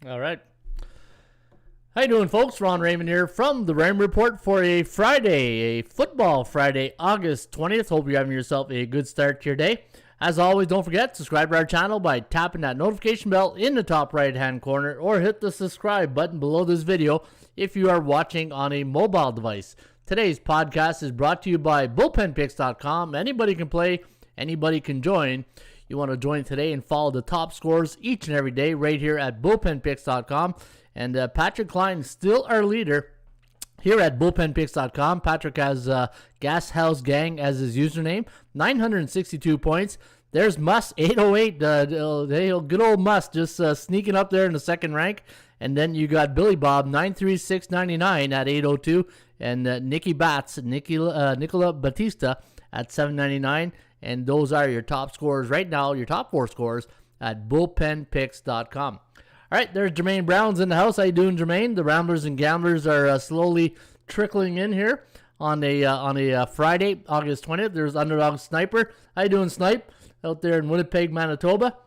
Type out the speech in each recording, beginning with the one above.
All right. How you doing, folks? Ron Raymond here from the Raymond Report for a Friday, a football Friday, August 20th. Hope you're having yourself a good start to your day. As always, don't forget, subscribe to our channel by tapping that notification bell in the top right-hand corner or hit the subscribe button below this video if you are watching on a mobile device. Today's podcast is brought to you by bullpenpicks.com. Anybody can play, anybody can join. You want to join today and follow the top scores each and every day right here at bullpenpicks.com. And Patrick Klein is still our leader here at bullpenpicks.com. Patrick has Gas House Gang as his username. 962 points. There's Muss, 808. Good old Muss just sneaking up there in the second rank. And then you got Billy Bob, 936.99 at 802. And Nicky Bats, Nicola Batista at 799. And those are your top scores right now, your top four scores at bullpenpicks.com. All right, there's Jermaine Brown's in the house. How you doing, Jermaine? The Ramblers and Gamblers are slowly trickling in here on a Friday, August 20th. There's Underdog Sniper. How you doing, Snipe? Out there in Winnipeg, Manitoba.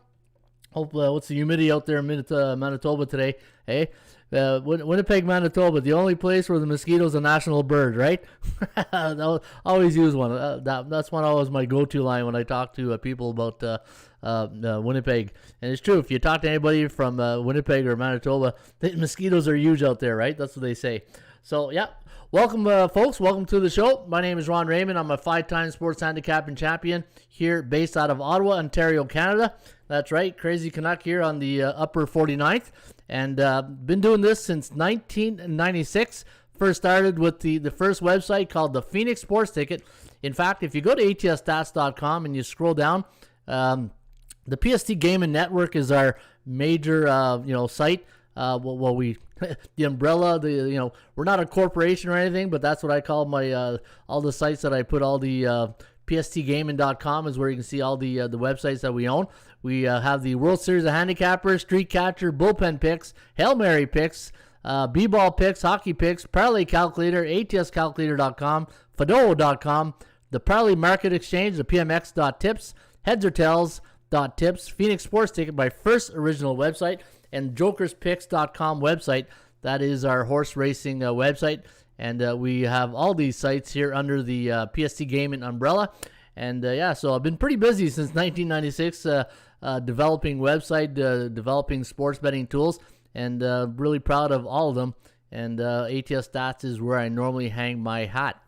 Hope what's the humidity out there in Manitoba today? Hey, Winnipeg, Manitoba, the only place where the mosquito's a national bird, right? I'll always use one. That's one always my go-to line when I talk to people about Winnipeg. And it's true. If you talk to anybody from Winnipeg or Manitoba, the mosquitoes are huge out there, right? That's what they say. So, yeah. Welcome, folks. Welcome to the show. My name is Ron Raymond. I'm a 5-time sports handicapping champion here based out of Ottawa, Ontario, Canada. That's right. Crazy Canuck here on the upper 49th. And been doing this since 1996. First started with the first website called the Phoenix Sports Ticket. In fact, if you go to atsstats.com and you scroll down, the PST Gaming Network is our major site. The umbrella, we're not a corporation or anything, but that's what I call my all the sites that I put all the pstgaming.com is where you can see all the websites that we own. We have the World Series of Handicapper, Street Catcher, Bullpen Picks, Hail Mary Picks, B-Ball Picks, Hockey Picks, Parlay Calculator, atscalculator.com, Fedoro.com, the Parlay Market Exchange, the pmx.tips, Heads or Tails.tips, Phoenix Sports Ticket, my first original website, and jokerspicks.com website. That is our horse racing website. And we have all these sites here under the PST Gaming umbrella. And so I've been pretty busy since 1996 developing website, developing sports betting tools, and really proud of all of them. And ATS Stats is where I normally hang my hat.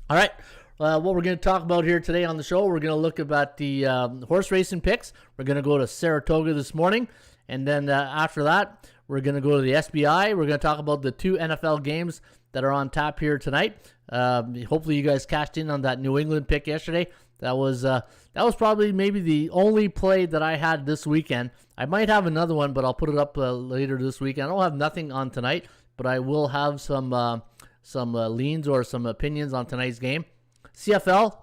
All right. What we're going to talk about here today on the show, we're going to look about the horse racing picks. We're going to go to Saratoga this morning. And then after that, we're going to go to the SBI. We're going to talk about the 2 NFL games that are on tap here tonight. Hopefully you guys cashed in on that New England pick yesterday. That was probably maybe the only play that I had this weekend. I might have another one, but I'll put it up later this weekend. I don't have nothing on tonight, but I will have some leans or some opinions on tonight's game. CFL,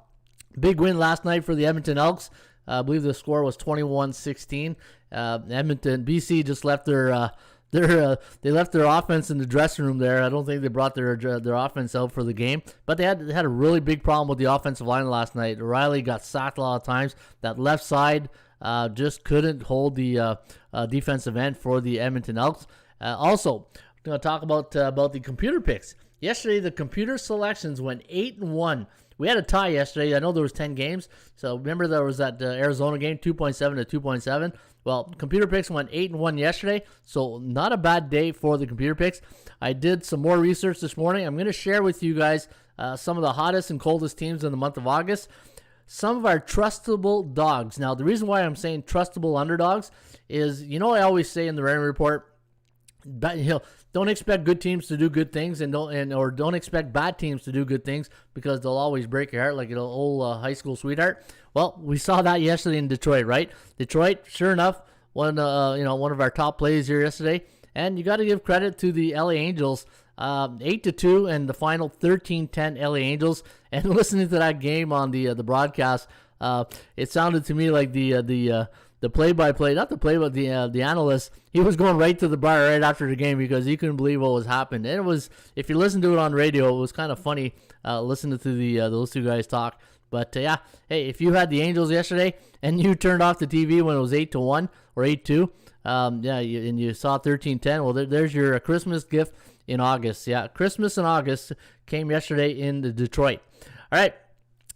big win last night for the Edmonton Elks. I believe the score was 21-16. Edmonton, BC just left their offense in the dressing room there. I don't think they brought their offense out for the game, but they had a really big problem with the offensive line last night. Riley got sacked a lot of times. That left side just couldn't hold the defensive end for the Edmonton Elks. Also, I'm going to talk about the computer picks. Yesterday, the computer selections went 8-1. We had a tie yesterday. I know there was 10 games. So remember there was that Arizona game, 2.7 to 2.7. Well, computer picks went 8-1 yesterday. So not a bad day for the computer picks. I did some more research this morning. I'm going to share with you guys some of the hottest and coldest teams in the month of August. Some of our trustable dogs. Now, the reason why I'm saying trustable underdogs is, I always say in the Raymond Report, don't expect good teams to do good things, and don't expect bad teams to do good things, because they'll always break your heart like an old high school sweetheart. Well, we saw that yesterday in Detroit, right? Detroit, sure enough, one of our top plays here yesterday, and you got to give credit to the LA Angels, 8-2, and the final 13-10 LA Angels. And listening to that game on the broadcast, it sounded to me like the play-by-play, not the play, but the analyst, he was going right to the bar right after the game because he couldn't believe what was happening. And it was, if you listen to it on radio, it was kind of funny listening to those two guys talk. But yeah, hey, if you had the Angels yesterday and you turned off the TV when it was 8-1 or 8-2, And you saw 13-10. Well, there's your Christmas gift in August. Yeah, Christmas in August came yesterday in Detroit. All right,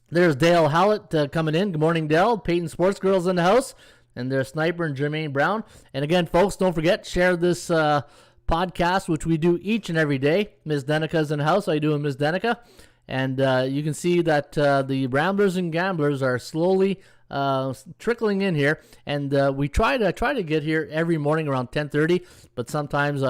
there's Dale Hallett coming in. Good morning, Dale. Peyton Sports Girls in the house. And there's Sniper and Jermaine Brown. And again, folks, don't forget, share this podcast, which we do each and every day. Ms. Denica's in the house. How you doing, Ms. Denica? And you can see that the Ramblers and Gamblers are slowly trickling in here, and we try to get here every morning around 10:30. But sometimes,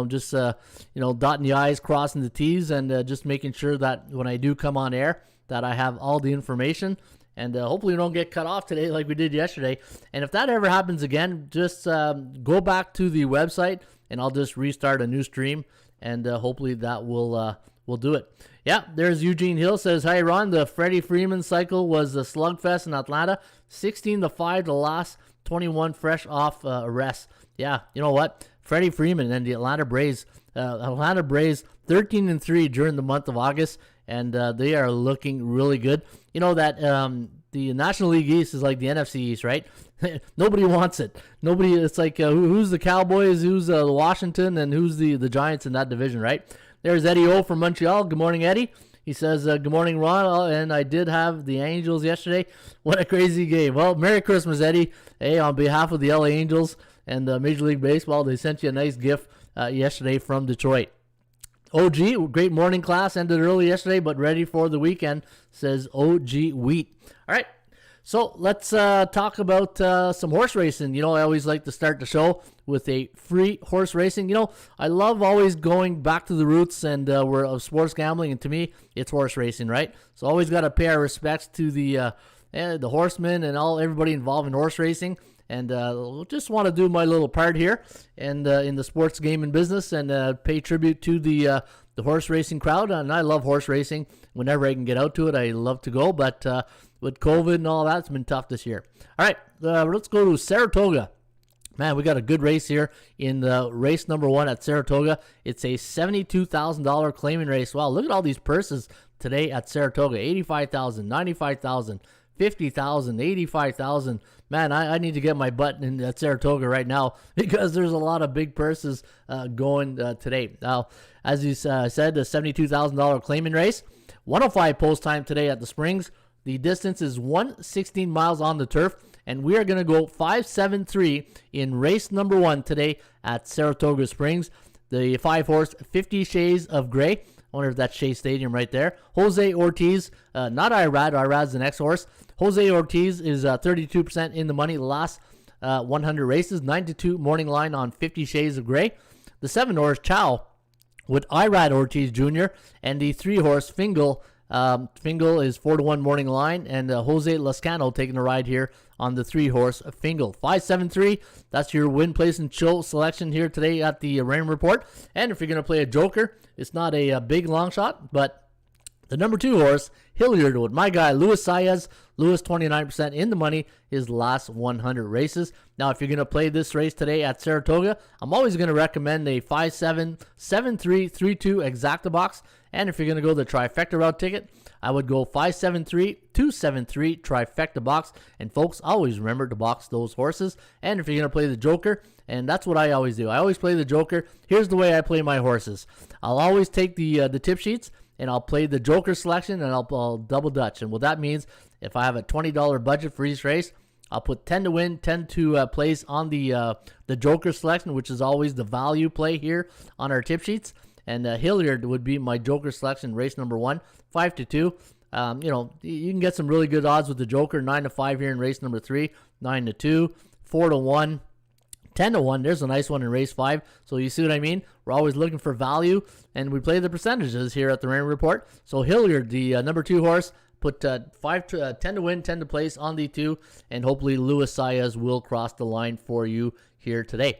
just dotting the I's, crossing the T's, and just making sure that when I do come on air, that I have all the information. And hopefully we don't get cut off today like we did yesterday. And if that ever happens again, just go back to the website, and I'll just restart a new stream, and hopefully that will do it. Yeah, there's Eugene Hill says, "Hi, Ron. The Freddie Freeman cycle was a slugfest in Atlanta. 16-5 the last 21 fresh off arrests." Yeah, you know what? Freddie Freeman and the Atlanta Braves 13-3 during the month of August, and they are looking really good. You know that the National League East is like the NFC East, right? Nobody wants it. Nobody. It's like who's the Cowboys, who's the Washington, and who's the Giants in that division, right? There's Eddie O from Montreal. Good morning, Eddie. He says, "Good morning, Ron. And I did have the Angels yesterday. What a crazy game." Well, Merry Christmas, Eddie. Hey, on behalf of the LA Angels and Major League Baseball, they sent you a nice gift yesterday from Detroit. OG, great morning class. Ended early yesterday, but ready for the weekend, says OG Wheat. All right. So let's talk about some horse racing. You know, I always like to start the show with a free horse racing. You know, I love always going back to the roots and we're of sports gambling, and to me, it's horse racing, right? So always got to pay our respects to the horsemen and everybody involved in horse racing. And just want to do my little part here and in the sports gaming business and pay tribute to the horse racing crowd. And I love horse racing. Whenever I can get out to it, I love to go. But with COVID and all that, it's been tough this year. All right, let's go to Saratoga. Man, we got a good race here in race number 1 at Saratoga. It's a $72,000 claiming race. Wow, look at all these purses today at Saratoga. $85,000, $95,000, $50,000, $85,000. Man, I need to get my butt in at Saratoga right now because there's a lot of big purses going today. Now, as you said, the $72,000 claiming race. 105 post time today at the Springs. The distance is 116 miles on the turf, and we are going to go 5-7-3 in race number 1 today at Saratoga Springs. The 5-horse 50 Shades of Gray. I wonder if that's Shea Stadium right there. Jose Ortiz, not Irad. Irad's the next horse. Jose Ortiz is 32% in the money the last 100 races. 9-2 morning line on 50 Shades of Gray. The 7-horse Chow with Irad Ortiz Jr. and the 3-horse Fingal. Fingal is 4-1 morning line, and Jose Lascano taking a ride here on the 3-horse Fingal. 5-7-3. That's your win, place, and show selection here today at the Raymond Report. And if you're going to play a joker, it's not a big long shot, but the number 2 horse, Hilliard, with my guy Luis Saez. Luis 29% in the money his last 100 races. Now, if you're going to play this race today at Saratoga, I'm always going to recommend a 5-7, 7-3, 3-2 exacta box. And if you're going to go the trifecta route ticket, I would go 5-7-3, 2-7-3 trifecta box. And folks, always remember to box those horses. And if you're going to play the joker, and that's what I always do. I always play the joker. Here's the way I play my horses. I'll always take the tip sheets, and I'll play the joker selection, and I'll double dutch. And what that means, if I have a $20 budget for each race, I'll put 10 to win, 10 to place on the joker selection, which is always the value play here on our tip sheets. And Hilliard would be my joker selection, race number 1, 5-2. You can get some really good odds with the joker. 9-5 here in race number 3, 9-2, 4-1. 10-1, there's a nice one in race 5. So you see what I mean? We're always looking for value, and we play the percentages here at the Raymond Report. So Hilliard, the number 2 horse, put 10 to win, 10 to place on the 2, and hopefully Luis Saez will cross the line for you here today.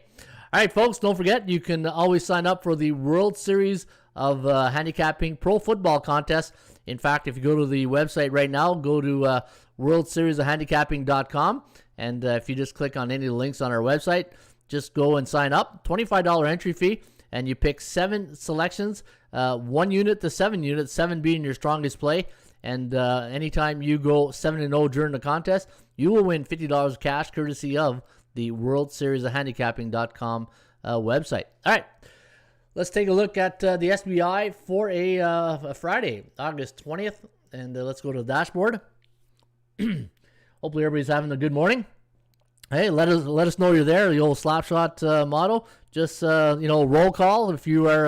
All right, folks, don't forget, you can always sign up for the World Series of Handicapping Pro Football Contest. In fact, if you go to the website right now, go to worldseriesofhandicapping.com, and if you just click on any of the links on our website, just go and sign up. $25 entry fee, and you pick 7 selections, 1 unit to 7 units, 7 being your strongest play. And anytime you go 7-0 during the contest, you will win $50 cash courtesy of the World Series of Handicapping.com website. All right, let's take a look at the SBI for a Friday, August 20th, and let's go to the dashboard. Hopefully everybody's having a good morning. Hey, let us know you're there. The old Slapshot motto. Just roll call if you are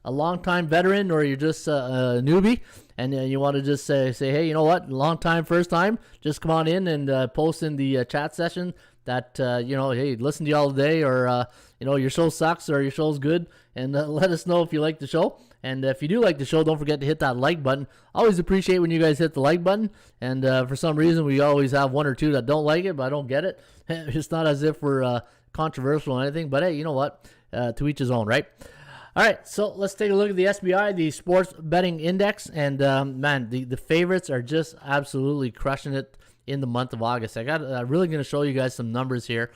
a longtime veteran or you're just a newbie, and you want to just say, hey, you know what, long time, first time. Just come on in and post in the chat session that hey, listen to y'all today, or your show sucks or your show's good, and let us know if you like the show. And if you do like the show, don't forget to hit that like button. Always appreciate when you guys hit the like button. And for some reason, we always have one or two that don't like it, but I don't get it. It's not as if we're controversial or anything. But hey, you know what? To each his own, right? All right, so let's take a look at the SBI, the Sports Betting Index. And, man, the favorites are just absolutely crushing it in the month of August. I'm really going to show you guys some numbers here,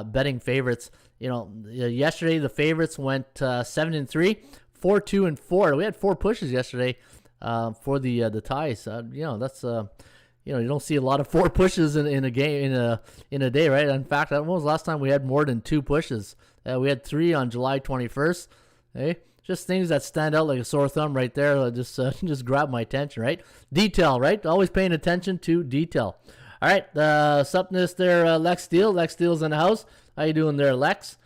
betting favorites. Yesterday the favorites went 7-3. 4-2-4. We had 4 pushes yesterday for the ties. That's you don't see a lot of 4 pushes in a game in a day, right? In fact, when was the last time we had more than 2 pushes? We had 3 on July 21st. Hey, just things that stand out like a sore thumb right there. Just grab my attention, right? Detail, right? Always paying attention to detail. All right, suppness there, Lex Steele. Lex Steele's in the house. How you doing there, Lex?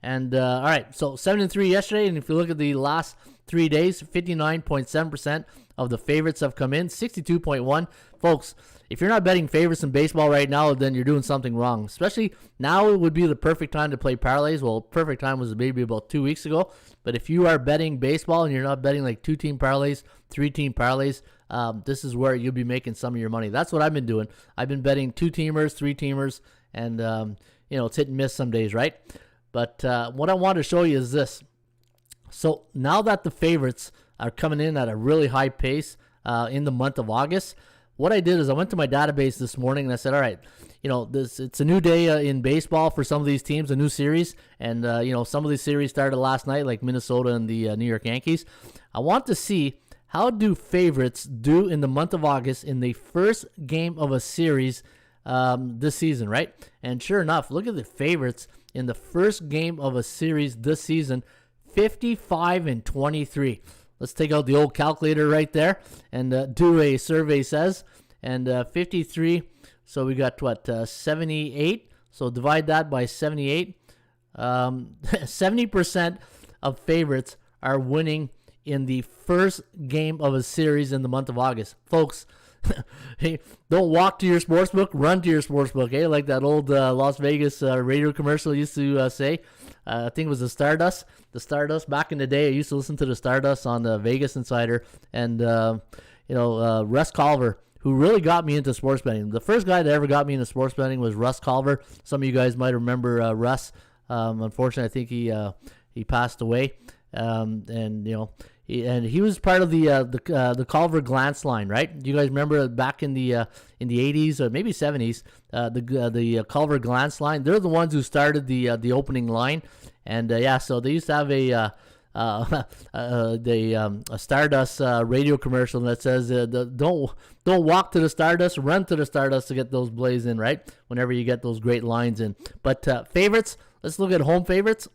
And all right, so 7-3 yesterday, and if you look at the last 3 days, 59.7% of the favorites have come in, 62.1. Folks, if you're not betting favorites in baseball right now, then you're doing something wrong. Especially now, it would be the perfect time to play parlays. Well, perfect time was maybe about 2 weeks ago. But if you are betting baseball and you're not betting like 2-team parlays, 3-team parlays, this is where you'll be making some of your money. That's what I've been doing. I've been betting 2-teamers, 3-teamers, and it's hit and miss some days, right? But what I want to show you is this. So now that the favorites are coming in at a really high pace in the month of August, what I did is I went to my database this morning and I said, all right, it's a new day in baseball for some of these teams, a new series. And, some of these series started last night, like Minnesota and the New York Yankees. I want to see how do favorites do in the month of August in the first game of a series this season, right? And sure enough, look at the favorites in the first game of a series this season, 55-23. Let's take out the old calculator right there and do a survey says. And 53, so we got 78. So divide that by 78. 70% of favorites are winning in the first game of a series in the month of August. Folks, hey, don't walk to your sportsbook, run to your sportsbook. Hey, like that old Las Vegas radio commercial used to say. I think it was the Stardust. The Stardust back in the day. I used to listen to the Stardust on the Vegas Insider, and Russ Culver, who really got me into sports betting. The first guy that ever got me into sports betting was Russ Culver. Some of you guys might remember Russ. Unfortunately, I think he passed away. He was part of the Culver Glance line, right? You guys remember back in the 80s or maybe 70s, the Culver Glance line? They're the ones who started the opening line, and so they used to have a Stardust radio commercial that says don't walk to the Stardust, run to the Stardust to get those plays in, right? Whenever you get those great lines in. But favorites, let's look at home favorites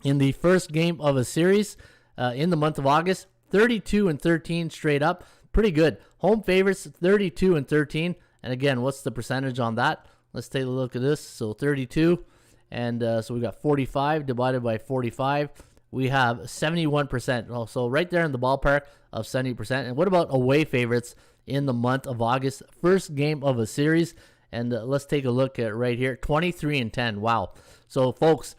in the first game of a series. In the month of August, 32-13 straight up. Pretty good. Home favorites, 32-13. And again, what's the percentage on that? Let's take a look at this. So 32. And so we got 45 divided by 45. We have 71%. So right there in the ballpark of 70%. And what about away favorites in the month of August? First game of a series. And let's take a look at right here. 23-10. Wow. So folks,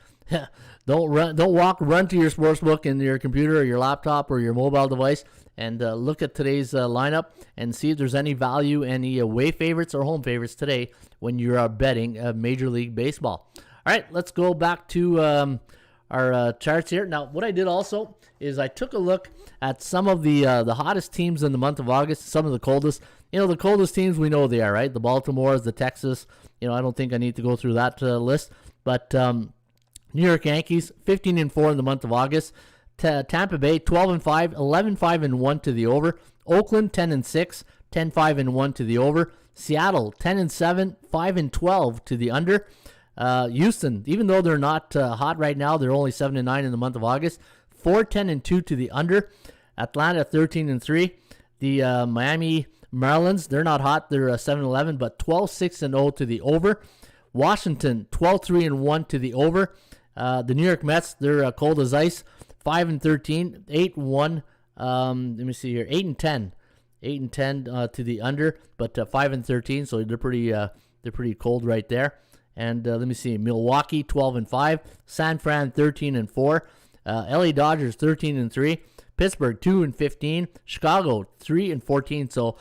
don't run to your sportsbook in your computer or your laptop or your mobile device, and look at today's lineup and see if there's any value, any away favorites or home favorites today when you're betting Major League Baseball. All right, let's go back to our charts here. Now, what I did also is I took a look at some of the hottest teams in the month of August, some of the coldest. The coldest teams we know they are, right? The Baltimores, the Texas. I don't think I need to go through that list, but New York Yankees, 15-4 in the month of August. Tampa Bay, 12-5, 11-5-1 to the over. Oakland, 10-6, 10-5-1 to the over. Seattle, 10-7, 5-12 to the under. Houston, even though they're not hot right now, they're only 7-9 in the month of August. 4-10-2 to the under. Atlanta 13-3. The Miami Marlins, they're not hot. They're 7-11, but 12-6-0 to the over. Washington 12-3-1 to the over. The New York Mets, they're cold as ice. 5-13, 8-1. Let me see here, 8-10. 8-10 to the under, but 5-13, so they're pretty cold right there. And let me see, Milwaukee 12-5, San Fran 13-4, LA Dodgers 13-3, Pittsburgh 2-15, Chicago 3-14. So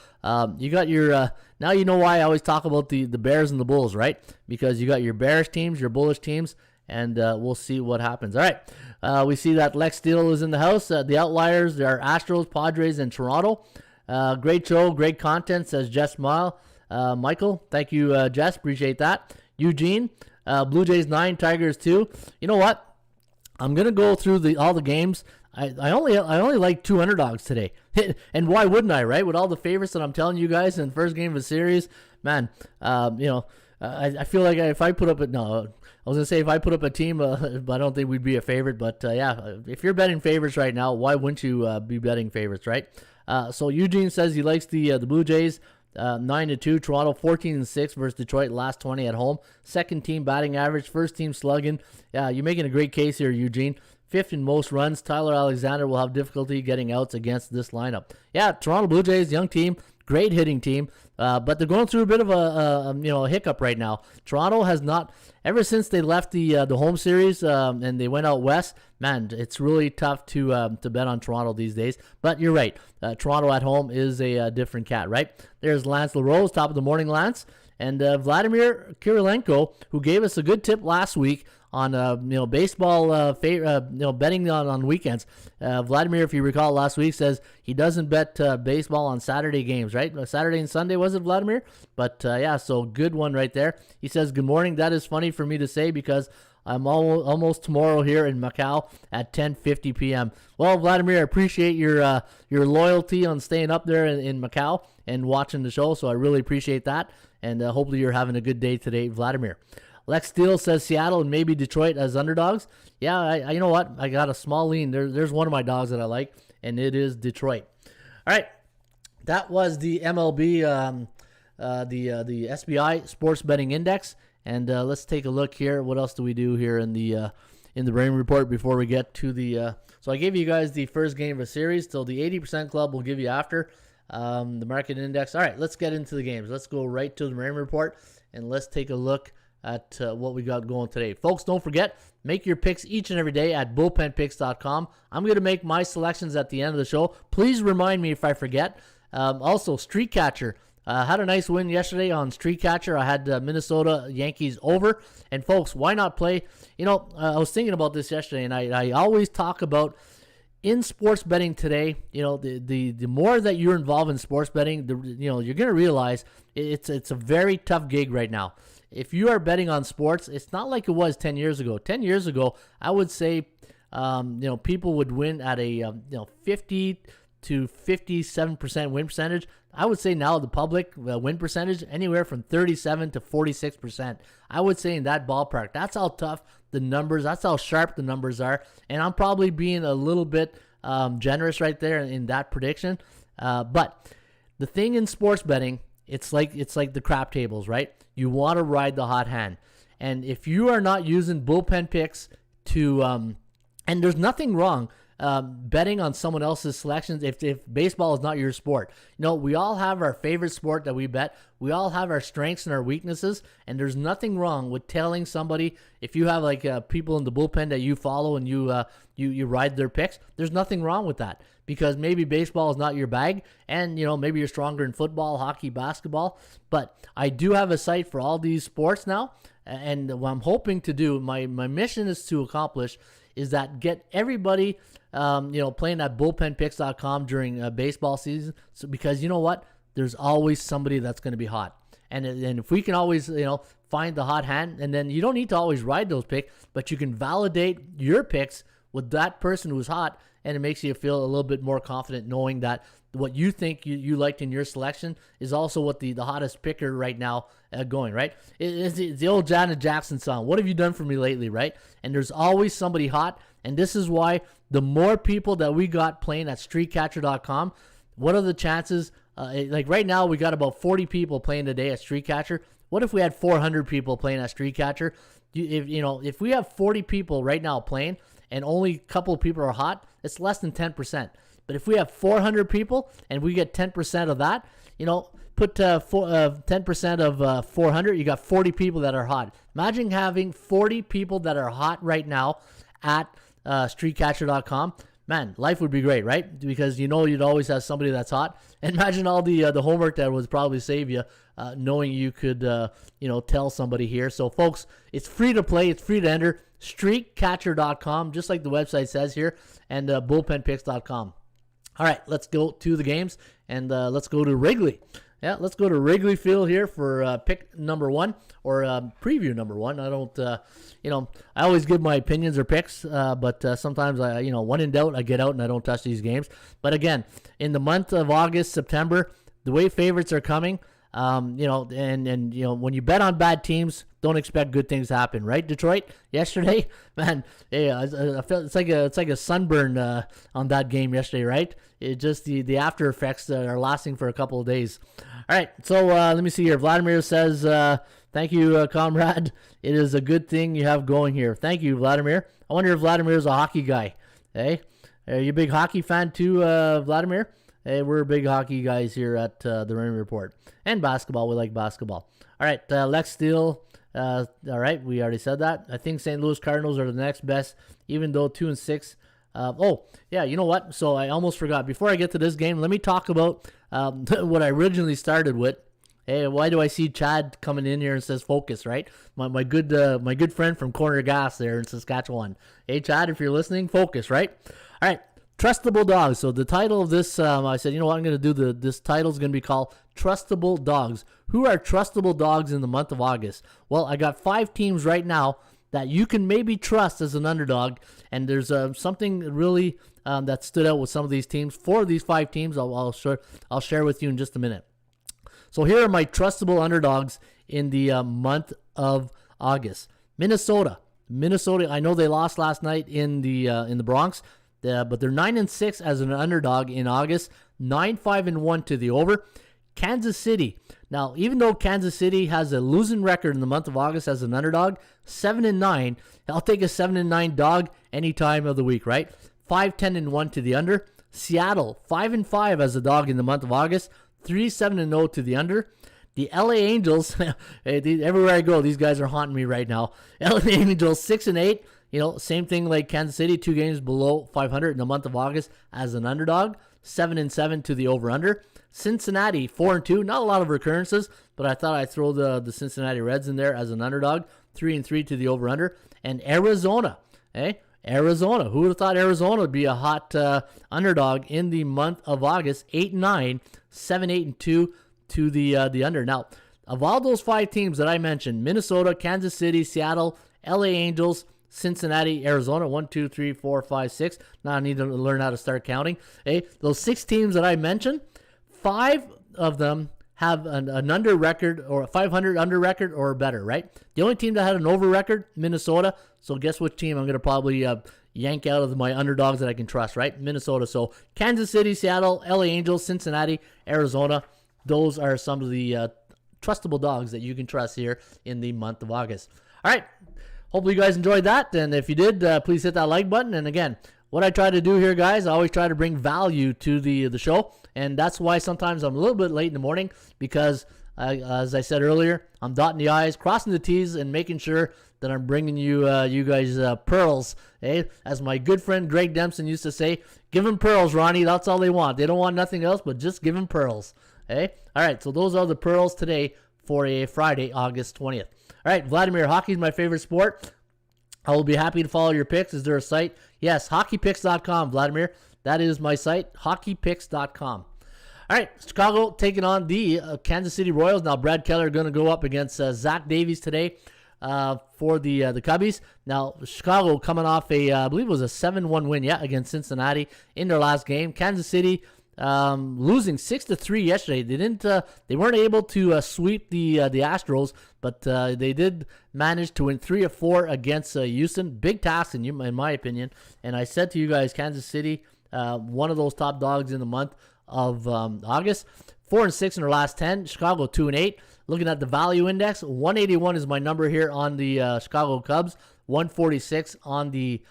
you got your now you know why I always talk about the Bears and the Bulls, right? Because you got your bearish teams, your bullish teams, and we'll see what happens. All right, we see that Lex Steele is in the house. The outliers, there are Astros, Padres, and Toronto. Great show, great content, says Jess Michael. Thank you, Jess. Appreciate that. Eugene, Blue Jays 9, Tigers 2. You know what? I'm gonna go through all the games. I only like 2 underdogs today, and why wouldn't I? Right, with all the favorites that I'm telling you guys in the first game of the series, man. I feel like if I put up if I put up a team, but I don't think we'd be a favorite. But yeah, if you're betting favorites right now, why wouldn't you be betting favorites, right? So Eugene says he likes the Blue Jays 9-2, Toronto 14-6 versus Detroit last 20 at home. Second team batting average, first team slugging. Yeah, you're making a great case here, Eugene. Fifth in most runs. Tyler Alexander will have difficulty getting outs against this lineup. Yeah, Toronto Blue Jays, young team, great hitting team, but they're going through a bit of a hiccup right now. Toronto has not, ever since they left the home series and they went out west. Man, it's really tough to bet on Toronto these days. But you're right, Toronto at home is a different cat, right? There's Lance LaRose, top of the morning, Lance, and Vladimir Kirilenko, who gave us a good tip last week on baseball betting on weekends. Vladimir, if you recall last week, says he doesn't bet baseball on Saturday games, right? Saturday and Sunday, was it, Vladimir? But yeah, so good one right there. He says, good morning. That is funny for me to say because I'm almost tomorrow here in Macau at 10:50 p.m. Well, Vladimir, I appreciate your loyalty on staying up there in Macau and watching the show, so I really appreciate that, and hopefully you're having a good day today, Vladimir. Lex Steele says Seattle and maybe Detroit as underdogs. Yeah, I you know what? I got a small lean. There's one of my dogs that I like, and it is Detroit. All right, that was the MLB, the SBI Sports Betting Index, and let's take a look here. What else do we do here in the Raymond Report before we get to the? So I gave you guys the first game of a series. So the 80% club will give you after the market index. All right, let's get into the games. Let's go right to the Raymond Report, and let's take a look at what we got going today. Folks, don't forget, make your picks each and every day at bullpenpicks.com. I'm going to make my selections at the end of the show. Please remind me if I forget. Also, Street Catcher. Had a nice win yesterday on Street Catcher. I had Minnesota Yankees over. And folks, why not play? I was thinking about this yesterday, and I always talk about in sports betting today, the more that you're involved in sports betting, you're going to realize it's a very tough gig right now. If you are betting on sports, it's not like it was 10 years ago. 10 years ago, I would say, people would win at a 50 to 57% win percentage. I would say now the public win percentage anywhere from 37 to 46%. I would say in that ballpark. That's how tough the numbers. That's how sharp the numbers are. And I'm probably being a little bit generous right there in that prediction. But the thing in sports betting, it's like the crap tables, right? You want to ride the hot hand. And if you are not using bullpen picks to, and there's nothing wrong betting on someone else's selections if baseball is not your sport. We all have our favorite sport that we bet. We all have our strengths and our weaknesses, and there's nothing wrong with telling somebody, if you have people in the bullpen that you follow and you ride their picks, there's nothing wrong with that, because maybe baseball is not your bag, and maybe you're stronger in football, hockey, basketball. But I do have a site for all these sports now, and what I'm hoping to do, my mission is to accomplish, is that get everybody playing at bullpenpicks.com during baseball season. So, because you know what? There's always somebody that's going to be hot. And if we can always, find the hot hand, and then you don't need to always ride those picks, but you can validate your picks with that person who's hot, and it makes you feel a little bit more confident knowing that what you think you liked in your selection is also what the hottest picker right now going, right? It's the old Janet Jackson song, "What Have You Done For Me Lately," right? And there's always somebody hot, and this is why the more people that we got playing at streetcatcher.com, what are the chances? Like right now, we got about 40 people playing today at Streetcatcher. What if we had 400 people playing at Streetcatcher? If we have 40 people right now playing and only a couple of people are hot, it's less than 10%. But if we have 400 people and we get 10% of that, put 10% of 400, you got 40 people that are hot. Imagine having 40 people that are hot right now at streetcatcher.com. Man, life would be great, right? Because you'd always have somebody that's hot. And imagine all the homework that would probably save you, knowing you could, tell somebody here. So, folks, it's free to play. It's free to enter. Streetcatcher.com, just like the website says here, and bullpenpicks.com. All right, let's go to the games, and let's go to Wrigley. Yeah, let's go to Wrigley Field here for pick number 1, or preview number 1. I don't, I always give my opinions or picks, but sometimes when in doubt, I get out and I don't touch these games. But again, in the month of August, September, the way favorites are coming, when you bet on bad teams, don't expect good things to happen, right? Detroit yesterday, man, I felt it's like a sunburn on that game yesterday, right? It just the after effects are lasting for a couple of days. All right, so let me see here. Vladimir says, "Thank you, comrade. It is a good thing you have going here." Thank you, Vladimir. I wonder if Vladimir's a hockey guy. Hey, are you a big hockey fan too, Vladimir? Hey, we're big hockey guys here at the Raymond Report. And basketball. We like basketball. All right, Lex Steele. All right, we already said that. I think St. Louis Cardinals are the next best, even though 2-6. Yeah, you know what? So I almost forgot. Before I get to this game, let me talk about what I originally started with. Hey, why do I see Chad coming in here and says focus, right? My good friend from Corner Gas there in Saskatchewan. Hey, Chad, if you're listening, focus, right? All right. Trustable Dogs. So the title of this, I said, you know what, I'm going to do this title is going to be called Trustable Dogs. Who are trustable dogs in the month of August? Well, I got 5 teams right now that you can maybe trust as an underdog, and there's something really that stood out with some of these teams. 4 of these 5 teams I'll share with you in just a minute. So here are my trustable underdogs in the month of August. Minnesota, I know they lost last night in the Bronx. But they're 9-6 as an underdog in August, 9-5-1 to the over. Kansas City. Now, even though Kansas City has a losing record in the month of August as an underdog, 7-9. I'll take a 7-9 dog any time of the week, right? 5-10-1 to the under. Seattle, 5-5 as a dog in the month of August, 3-7-0 to the under. The LA Angels, everywhere I go, these guys are haunting me right now. LA Angels, 6-8. Same thing like Kansas City, 2 games below 500 in the month of August as an underdog, 7-7 to the over-under. Cincinnati, 4-2, not a lot of recurrences, but I thought I'd throw the Cincinnati Reds in there as an underdog, 3-3 to the over-under. And Arizona, Arizona, who would have thought Arizona would be a hot underdog in the month of August, 8-9, 7-8-2 to the under. Now, of all those 5 teams that I mentioned, Minnesota, Kansas City, Seattle, LA Angels, Cincinnati, Arizona, 1, 2, 3, 4, 5, 6. Now I need to learn how to start counting. Those 6 teams that I mentioned, 5 of them have an under record or a 500 under record or better, right? The only team that had an over record, Minnesota. So guess which team I'm going to probably yank out of my underdogs that I can trust, right? Minnesota. So Kansas City, Seattle, LA Angels, Cincinnati, Arizona. Those are some of the trustable dogs that you can trust here in the month of August. All right. Hopefully you guys enjoyed that, and if you did, please hit that like button. And again, what I try to do here, guys, I always try to bring value to the show, and that's why sometimes I'm a little bit late in the morning because, as I said earlier, I'm dotting the I's, crossing the T's, and making sure that I'm bringing you guys pearls. As my good friend Greg Dempson used to say, give them pearls, Ronnie. That's all they want. They don't want nothing else but just give them pearls. All right, so those are the pearls today for a Friday, August 20th. All right, Vladimir, hockey is my favorite sport. I will be happy to follow your picks. Is there a site? Yes, hockeypicks.com, Vladimir. That is my site, hockeypicks.com. All right, Chicago taking on the Kansas City Royals. Now, Brad Keller going to go up against Zach Davies today for the Cubbies. Now, Chicago coming off I believe it was a 7-1 win, against Cincinnati in their last game. Kansas City, losing 6-3 yesterday. They weren't able to sweep the Astros, but they did manage to win 3 of 4 against Houston. Big task in my opinion. And I said to you guys, Kansas City, one of those top dogs in the month of August. 4-6 in their last 10. Chicago 2-8. Looking at the value index, 181 is my number here on the Chicago Cubs. 146 on the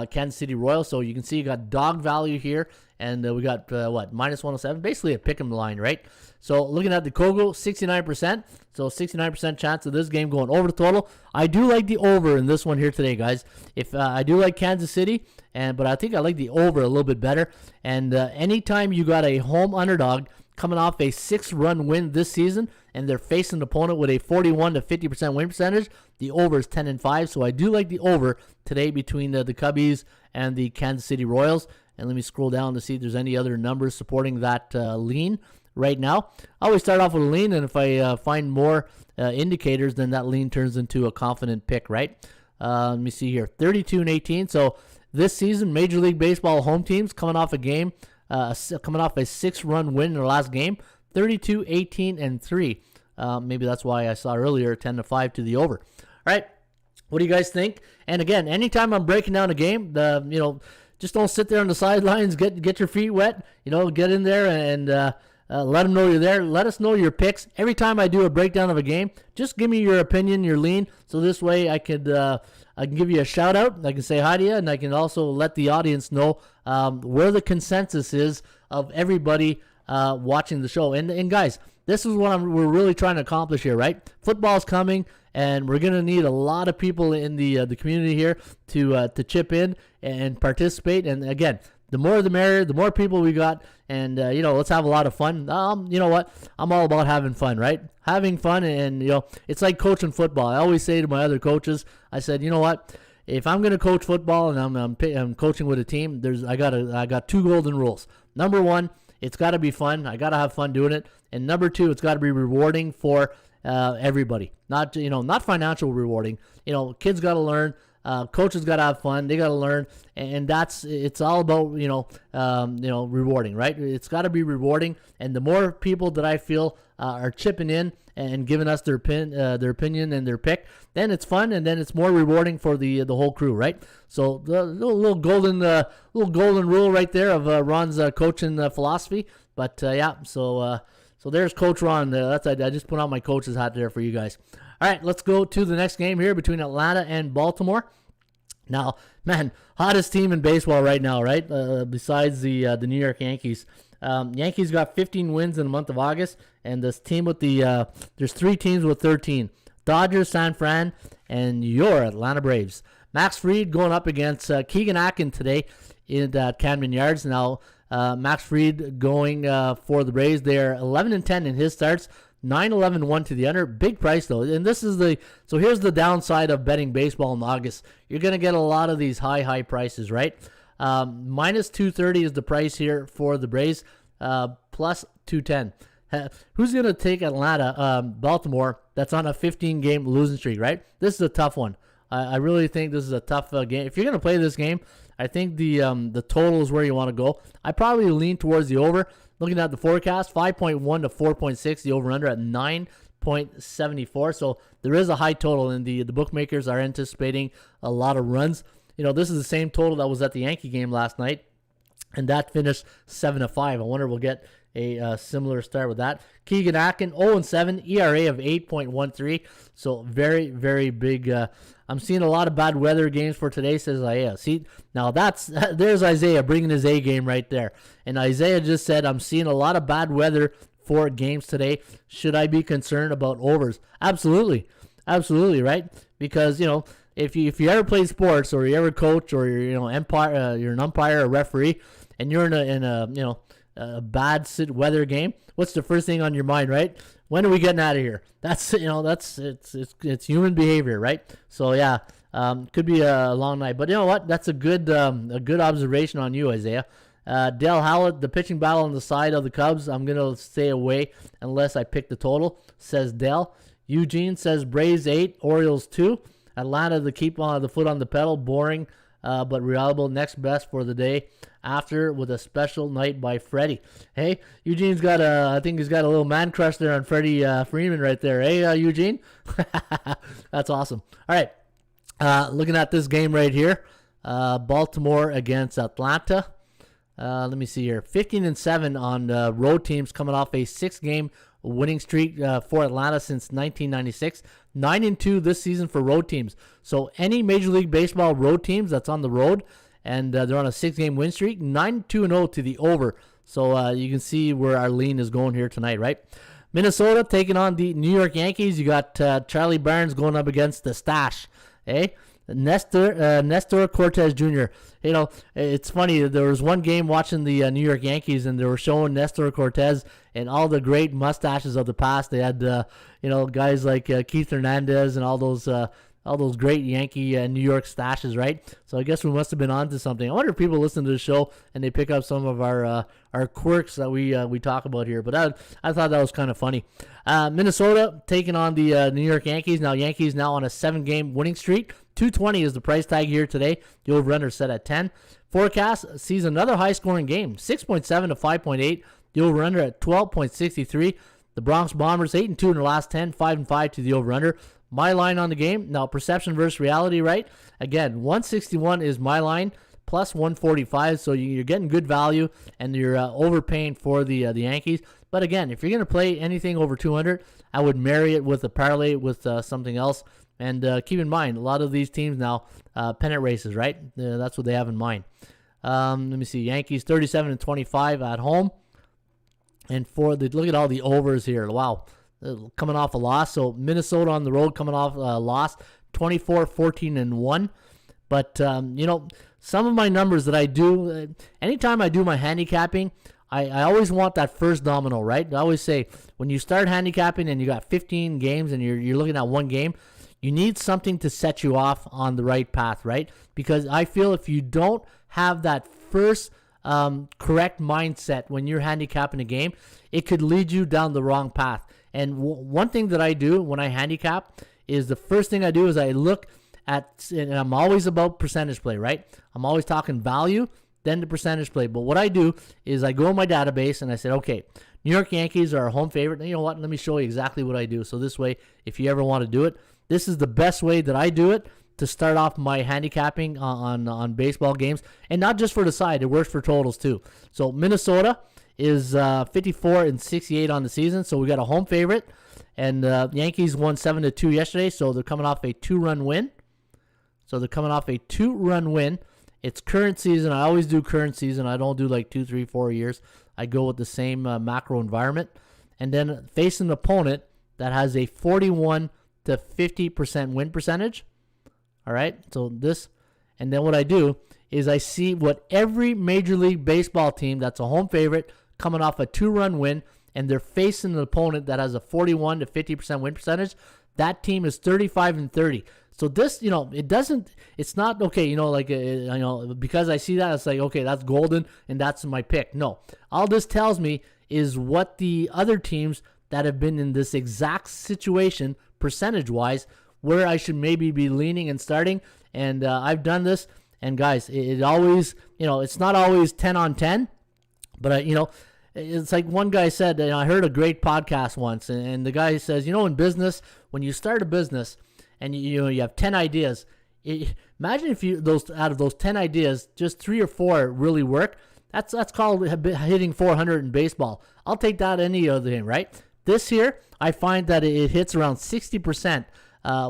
Kansas City Royals. So you can see you got dog value here, and we got minus 107. Basically a pick 'em line, right? So looking at the Kogo, 69%. So 69% chance of this game going over the total. I do like the over in this one here today, guys. If I do like Kansas City, but I think I like the over a little bit better. And anytime you got a home underdog coming off a 6-run win this season, and they're facing an opponent with a 41 to 50% win percentage, the over is 10-5. So I do like the over today between the Cubbies and the Kansas City Royals. And let me scroll down to see if there's any other numbers supporting that lean right now. I always start off with a lean, and if I find more indicators, then that lean turns into a confident pick, right? Let me see here, 32-18. So this season, Major League Baseball home teams coming off a game, coming off a 6-run win in their last game, 32-18-3. Maybe that's why I saw earlier 10-5 to the over. All right, what do you guys think? And again, anytime I'm breaking down a game, just don't sit there on the sidelines. Get your feet wet. Get in there and let them know you're there. Let us know your picks. Every time I do a breakdown of a game, just give me your opinion, your lean, so this way I can give you a shout out. I can say hi to you, and I can also let the audience know where the consensus is of everybody watching the show. And guys, this is what we're really trying to accomplish here, right? Football's coming, and we're going to need a lot of people in the community here to chip in and participate. And again, the more the merrier, the more people we got, and let's have a lot of fun. You know what? I'm all about having fun, right? Having fun, and it's like coaching football. I always say to my other coaches, I said, you know what? If I'm going to coach football and I'm coaching with a team, I got 2 golden rules. Number 1, it's got to be fun. I got to have fun doing it. And number 2, it's got to be rewarding for everybody. Not financial rewarding. Kids got to learn. Coaches got to have fun. They got to learn, and it's all about rewarding, right? It's got to be rewarding, and the more people that I feel are chipping in and giving us their opinion and their pick, then it's fun, and then it's more rewarding for the whole crew, right? So the little golden rule right there of Ron's coaching philosophy. But so there's Coach Ron. I just put on my coach's hat there for you guys. All right, let's go to the next game here between Atlanta and Baltimore. Now, man, hottest team in baseball right now, right? Besides the New York Yankees. Yankees got 15 wins in the month of August, and this team with there's 3 teams with 13. Dodgers, San Fran, and your Atlanta Braves. Max Fried going up against Keegan Akin today in Camden Yards. Now, Max Fried going for the Braves. They're 11-10 in his starts. 9-11-1 to the under. Big price, though. And so here's the downside of betting baseball in August. You're going to get a lot of these high prices, right? Minus 230 is the price here for the Braves. Plus 210. Who's going to take Baltimore, that's on a 15-game losing streak, right? This is a tough one. I really think this is a tough game. If you're going to play this game, I think the total is where you want to go. I probably lean towards the over. Looking at the forecast, 5.1 to 4.6, the over-under at 9.74. So there is a high total, and the bookmakers are anticipating a lot of runs. This is the same total that was at the Yankee game last night, and that finished 7-5. I wonder if we'll get a similar start with that. Keegan Akin, 0-7, ERA of 8.13. So very, very big. I'm seeing a lot of bad weather games for today, says Isaiah. See, now there's Isaiah bringing his A game right there. And Isaiah just said, I'm seeing a lot of bad weather for games today. Should I be concerned about overs? Absolutely. Absolutely, right? Because, if you ever play sports or you ever coach or you're an umpire or referee, and you're in a bad weather game, what's the first thing on your mind, right? When are we getting out of here? That's it's human behavior, right? So yeah, could be a long night, but you know what? That's a good observation on you, Isaiah. Dale Howlett, the pitching battle on the side of the Cubs. I'm gonna stay away unless I pick the total, says Dale. Eugene says Braves 8, Orioles 2. Atlanta to keep on the foot on the pedal. Boring. but reliable next best for the day after with a special night by Freddie. Hey, Eugene's got I think he's got a little man crush there on Freddie Freeman right there. Hey, Eugene. That's awesome. All right. Looking at this game right here, Baltimore against Atlanta. Let me see here. 15-7 on road teams coming off a 6-game winning streak for Atlanta since 1996. 9-2 this season for road teams. So any Major League Baseball road teams that's on the road and they're on a 6-game win streak, 9-2-0 to the over. So you can see where our lean is going here tonight, right? Minnesota taking on the New York Yankees. You got Charlie Barnes going up against the Stash. Hey, Nestor Cortez Jr. You know, it's funny. There was one game watching the New York Yankees, and they were showing Nestor Cortez and all the great mustaches of the past. They had, guys like Keith Hernandez and all those great Yankee New York stashes, right? So I guess we must have been onto something. I wonder if people listen to the show and they pick up some of our quirks that we talk about here. But I thought that was kind of funny. Minnesota taking on the New York Yankees. Yankees now on a 7-game winning streak. 220 is the price tag here today. The over-under set at 10. Forecast sees another high-scoring game, 6.7 to 5.8. The over-under at 12.63. The Bronx Bombers 8-2 in their last 10, 5-5 to the over-under. My line on the game, now perception versus reality, right? Again, 161 is my line, plus 145, so you're getting good value, and you're overpaying for the Yankees. But again, if you're going to play anything over 200, I would marry it with a parlay with something else. And keep in mind, a lot of these teams now, pennant races, right? That's what they have in mind. Let me see, Yankees 37-25 at home. And look at all the overs here. Wow. Coming off a loss. So Minnesota on the road coming off a loss, 24-14-1. But, some of my numbers that I do, anytime I do my handicapping, I always want that first domino, right? I always say when you start handicapping and you got 15 games and you're looking at one game, you need something to set you off on the right path, right? Because I feel if you don't have that first correct mindset when you're handicapping a game, it could lead you down the wrong path. And one thing that I do when I handicap is the first thing I do is I look at, and I'm always about percentage play, right? I'm always talking value, then the percentage play. But what I do is I go in my database and I said, okay, New York Yankees are a home favorite. And you know what? Let me show you exactly what I do. So this way, if you ever want to do it, this is the best way that I do it to start off my handicapping on baseball games. And not just for the side. It works for totals too. So Minnesota is 54-68 on the season, so we got a home favorite, and Yankees won 7-2 yesterday, so they're coming off a 2-run win. It's current season. I always do current season. I don't do like 2, 3, 4 years. I go with the same macro environment, and then face an opponent that has a 41 to 50% win percentage. All right, so this, and then what I do is I see what every Major League Baseball team that's a home favorite coming off a 2-run win, and they're facing an opponent that has a 41 to 50% win percentage. That team is 35-30. So this, it's not okay, because I see that, it's like, okay, that's golden and that's my pick. No, all this tells me is what the other teams that have been in this exact situation, percentage-wise, where I should maybe be leaning and starting. And I've done this, and guys, it always, it's not always 10 on 10, but it's like one guy said, I heard a great podcast once, and the guy says, in business, when you start a business and you have 10 ideas, imagine if out of those 10 ideas, just 3 or 4 really work. That's called hitting 400 in baseball. I'll take that any other game, right? This here, I find that it hits around 60%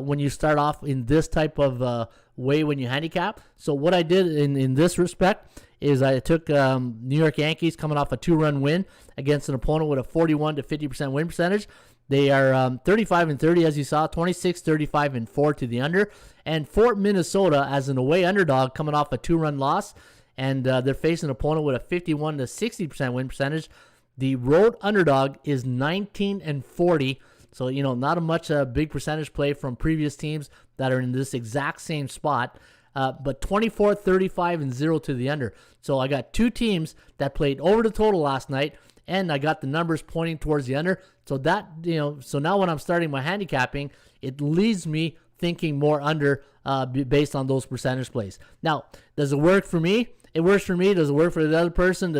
when you start off in this type of way when you handicap. So what I did in this respect is I took New York Yankees coming off a 2-run win against an opponent with a 41 to 50% win percentage. They are 35-30, as you saw, 26-35-4 to the under. And for Minnesota, as an away underdog coming off a 2-run loss, and they're facing an opponent with a 51 to 60% win percentage. The road underdog is 19-40. So, not a much big percentage play from previous teams that are in this exact same spot. But 24-35-0 to the under. So I got 2 teams that played over the total last night, and I got the numbers pointing towards the under. So that, so now when I'm starting my handicapping, it leads me thinking more under based on those percentage plays. Now, does it work for me? It works for me. Does it work for the other person?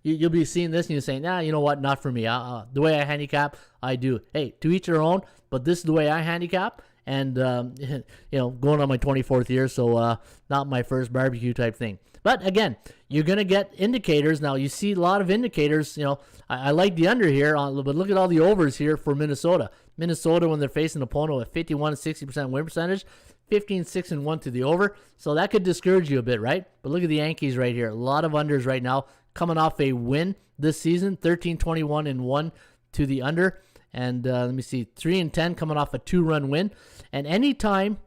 You'll be seeing this and you're saying, nah, you know what? Not for me. The way I handicap, I do. Hey, to each their own, but this is the way I handicap. And, going on my 24th year, so not my first barbecue type thing. But again, you're going to get indicators. Now, you see a lot of indicators. I like the under here, but look at all the overs here for Minnesota. Minnesota, when they're facing an opponent with 51 to 60% win percentage, 15-6-1 to the over. So that could discourage you a bit, right? But look at the Yankees right here. A lot of unders right now coming off a win this season, 13-21-1 to the under. And let me see, 3-10 coming off a 2-run win. And anytime,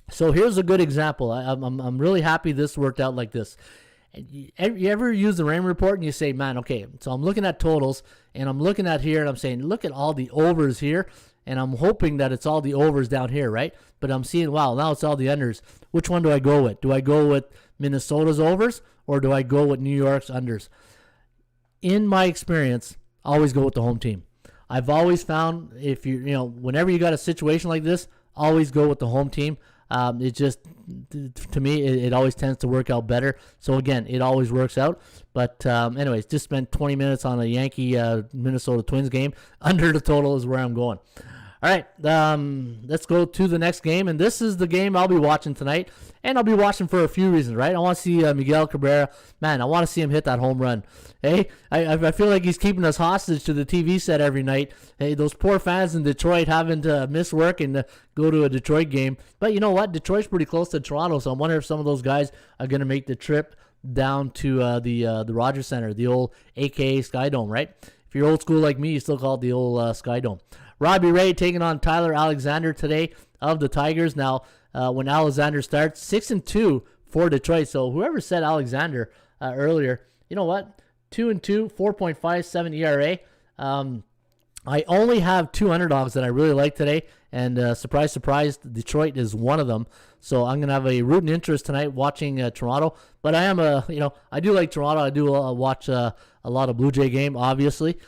so here's a good example. I'm really happy this worked out like this. You ever use the Raymond Report and you say, man, okay, so I'm looking at totals and I'm looking at here and I'm saying, look at all the overs here. And I'm hoping that it's all the overs down here, right? But I'm seeing, wow, now it's all the unders. Which one do I go with? Do I go with Minnesota's overs or do I go with New York's unders? In my experience, always go with the home team. I've always found whenever you got a situation like this, always go with the home team. It just, to me, it always tends to work out better. So again, it always works out. But anyways, just spent 20 minutes on a Yankee Minnesota Twins game. Under the total is where I'm going. All right, let's go to the next game. And this is the game I'll be watching tonight. And I'll be watching for a few reasons, right? I want to see Miguel Cabrera. Man, I want to see him hit that home run. Hey, I feel like he's keeping us hostage to the TV set every night. Hey, those poor fans in Detroit having to miss work and go to a Detroit game. But you know what? Detroit's pretty close to Toronto, so I wonder if some of those guys are going to make the trip down to the Rogers Center, the old AKA Skydome, right? If you're old school like me, you still call it the old Skydome. Robbie Ray taking on Tyler Alexander today of the Tigers. Now, when Alexander starts, 6-2 for Detroit. So whoever said Alexander earlier, you know what? 2-2, 4.57 ERA. I only have two underdogs that I really like today, and surprise, surprise, Detroit is one of them. So I'm gonna have a rooting interest tonight watching Toronto. But I am I do like Toronto. I do watch a lot of Blue Jay game, obviously,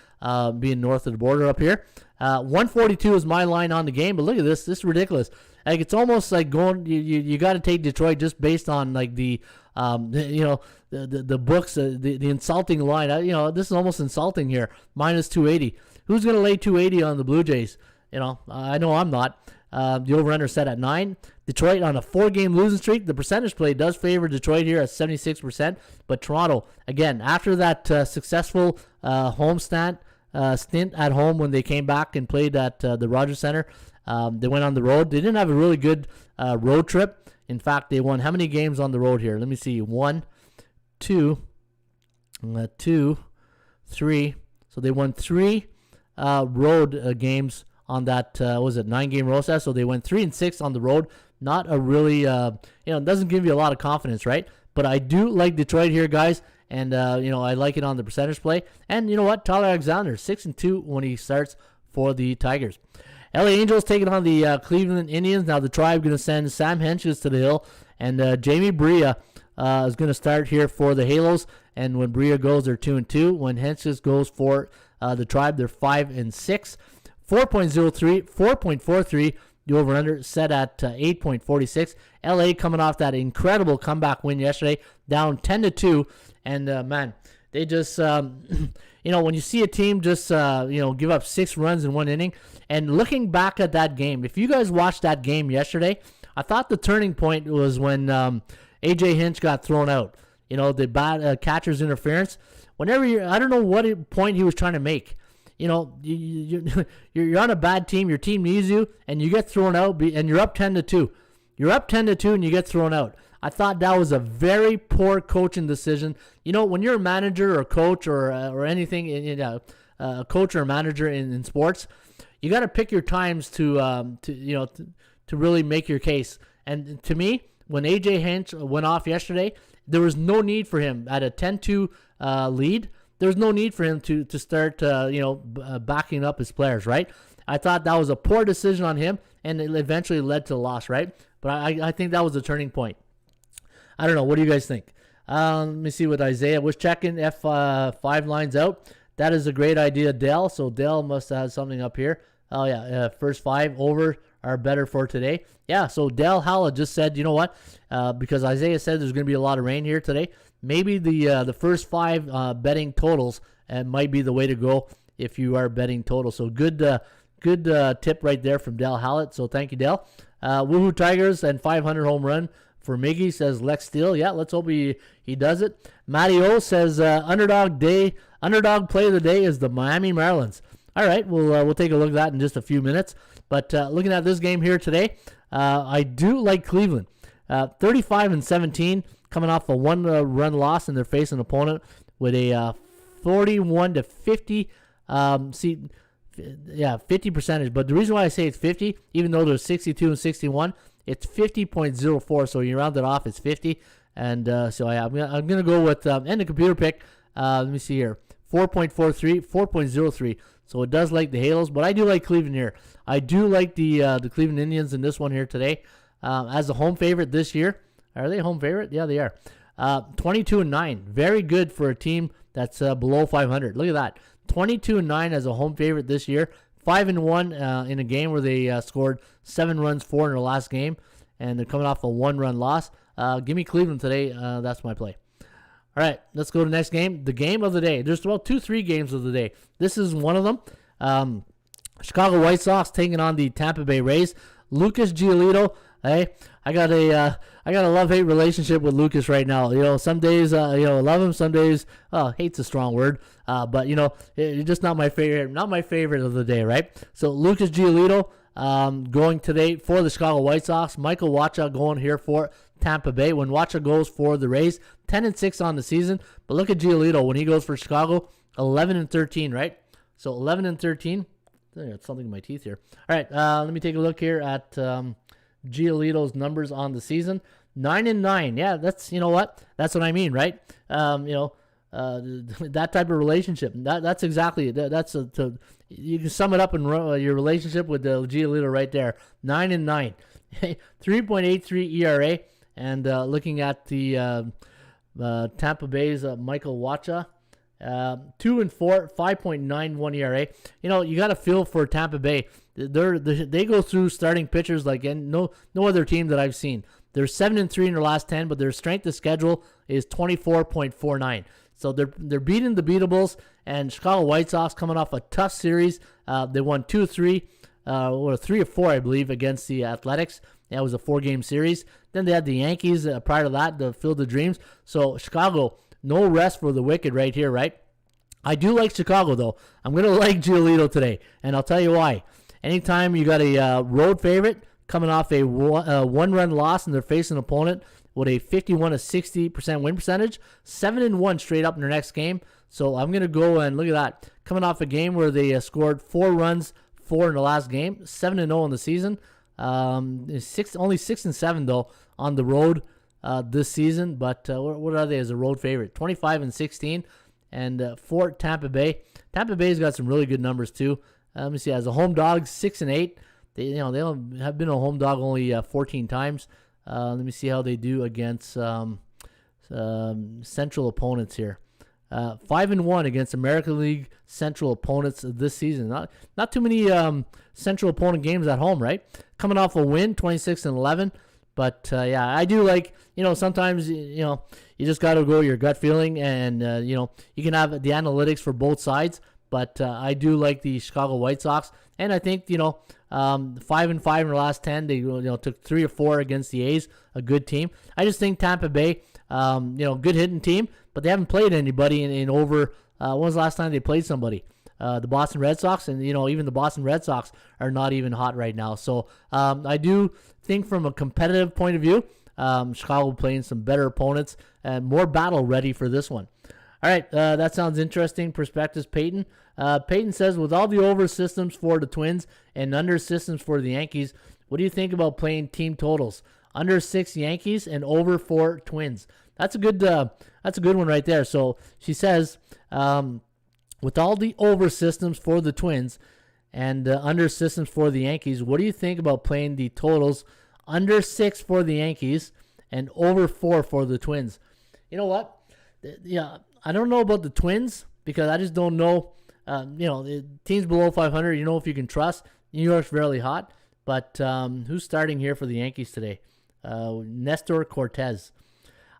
being north of the border up here. 142 is my line on the game, but look at this. This is ridiculous. Like, it's almost like going. You got to take Detroit just based on like the books, the insulting line. This is almost insulting here. Minus 280. Who's going to lay 280 on the Blue Jays? I know I'm not. The over-under set at 9. Detroit on a 4-game losing streak. The percentage play does favor Detroit here at 76%. But Toronto, again, after that successful stint at home when they came back and played at the Rogers Center, they went on the road. They didn't have a really good road trip. In fact, they won how many games on the road here? Let me see. 1, 2, 3. So they won 3 road games on that 9-game road set. So they went 3-6 on the road. Not a really it doesn't give you a lot of confidence, right? But I do like Detroit here, guys, and I like it on the percentage play. And you know what? Tyler Alexander 6-2 when he starts for the Tigers. LA Angels taking on the Cleveland Indians. Now the Tribe going to send Sam Hentges to the hill, and Jamie Bria is going to start here for the Halos. And when Bria goes, they're 2-2. When Hentges goes for the Tribe, they're 5-6. 4.03, 4.43. The over-under set at 8.46. LA coming off that incredible comeback win yesterday, down 10-2. And, man, they just, when you see a team just, give up 6 runs in 1 inning. And looking back at that game, if you guys watched that game yesterday, I thought the turning point was when A.J. Hinch got thrown out. The bad catcher's interference. I don't know what point he was trying to make. You're on a bad team. Your team needs you, and you get thrown out, and you're up 10-2. You're up 10-2, and you get thrown out. I thought that was a very poor coaching decision. When you're a manager or coach or anything, a coach or a manager in sports, you got to pick your times to really make your case. And to me, when A.J. Hinch went off yesterday, there was no need for him at a 10-2 lead. There's no need for him to start, backing up his players, right? I thought that was a poor decision on him, and it eventually led to a loss, right? But I think that was a turning point. I don't know. What do you guys think? Let me see what Isaiah was checking. F5 lines out. That is a great idea, Dell. So Dell must have something up here. Oh, yeah. First 5 over are better for today. Yeah, so Dale Halla just said, you know what? Because Isaiah said there's going to be a lot of rain here today, maybe the first 5 betting totals might be the way to go if you are betting totals. So good tip right there from Dale Hallett. So thank you, Dale. Woohoo Tigers and 500 home run for Miggy, says Lex Steele. Yeah, let's hope he does it. Matty O says underdog play of the day is the Miami Marlins. All right, we'll take a look at that in just a few minutes. But looking at this game here today, I do like Cleveland. 35-17, coming off a 1-run loss, and they're facing an opponent with a 41-50 50 percentage. But the reason why I say it's 50, even though there's 62 and 61, it's 50.04. So you round it off, it's 50. And I'm gonna go with and the computer pick. Let me see here, 4.43, 4.03. So it does like the Halos, but I do like Cleveland here. I do like the Cleveland Indians in this one here today as a home favorite this year. Are they a home favorite? Yeah, they are. 22-9, very good for a team that's below 500. Look at that, 22-9 as a home favorite this year. 5-1 in a game where they scored 7 runs, 4 in their last game, and they're coming off a 1-run loss. Give me Cleveland today. That's my play. All right, let's go to the next game. The game of the day. There's 3 games of the day. This is one of them. Chicago White Sox taking on the Tampa Bay Rays. Lucas Giolito. Hey, I got a love-hate relationship with Lucas right now. You know, some days love him, some days hate's a strong word. But you know, it's just not my favorite of the day, right? So Lucas Giolito going today for the Chicago White Sox. Michael Wacha going here for Tampa Bay. When Wacha goes for the Rays, 10-6 on the season. But look at Giolito when he goes for Chicago, 11-13, right? So 11-13. I got something in my teeth here. All right, let me take a look here at Giolito's numbers on the season. 9-9. Yeah, that's, you know what? That's what I mean, right? That type of relationship. That's exactly you can sum it up in your relationship with the Giolito right there. 9-9. 3.83 ERA. And looking at the Tampa Bay's Michael Wacha, 2-4, 5.91 ERA. You know, you got to feel for Tampa Bay. They go through starting pitchers like no other team that I've seen. They're 7-3 in their last 10, but their strength of schedule is 24.49. So they're beating the beatables. And Chicago White Sox coming off a tough series. They won 2-3, or 3-4, I believe, against the Athletics. That was a 4-game series. Then they had the Yankees prior to that to fill the dreams. So Chicago, no rest for the wicked right here, right? I do like Chicago, though. I'm going to like Giolito today, and I'll tell you why. Anytime you got a road favorite coming off a 1-run loss and they're facing an opponent with a 51-60% win percentage, 7-1 straight up in their next game. So I'm going to go and look at that. Coming off a game where they scored 4 runs, 4 in the last game, 7-0 in the season. Only 6-7 though on the road this season. But what are they as a road favorite? 25-16, and for Tampa Bay. Tampa Bay's got some really good numbers too. Let me see. As a home dog, 6-8. They have been a home dog only 14 times. Let me see how they do against Central opponents here. 5-1 against American League Central opponents this season. Not too many Central opponent games at home, right? Coming off a win, 26-11. But I do like, sometimes you just got to go your gut feeling, and you can have the analytics for both sides. But I do like the Chicago White Sox, and I think 5-5 in their last 10. They took 3 or 4 against the A's, a good team. I just think Tampa Bay, good hitting team, but they haven't played anybody in over. When was the last time they played somebody? The Boston Red Sox, and even the Boston Red Sox are not even hot right now. So I do think from a competitive point of view, Chicago playing some better opponents and more battle ready for this one. All right, that sounds interesting. Perspectives, Peyton. Peyton says, with all the over systems for the Twins and under systems for the Yankees, what do you think about playing team totals? Under 6 Yankees and over 4 Twins. That's a good one right there. So she says, with all the over systems for the Twins and under systems for the Yankees, what do you think about playing the totals under 6 for the Yankees and over 4 for the Twins? You know what? Yeah, I don't know about the Twins because I just don't know. Teams below 500, if you can trust. New York's fairly hot. But who's starting here for the Yankees today? Nestor Cortez.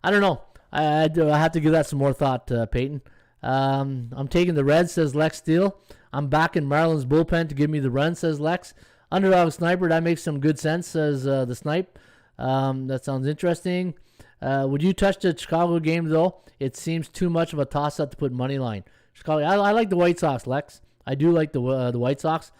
I don't know. I have to give that some more thought, Peyton. I'm taking the Reds, says Lex Steele. I'm backing Marlins bullpen to give me the run, says Lex. Underdog sniper, that makes some good sense, says the snipe. That sounds interesting. Would you touch the Chicago game, though? It seems too much of a toss-up to put money line. Chicago. I like the White Sox, Lex. I do like the White Sox.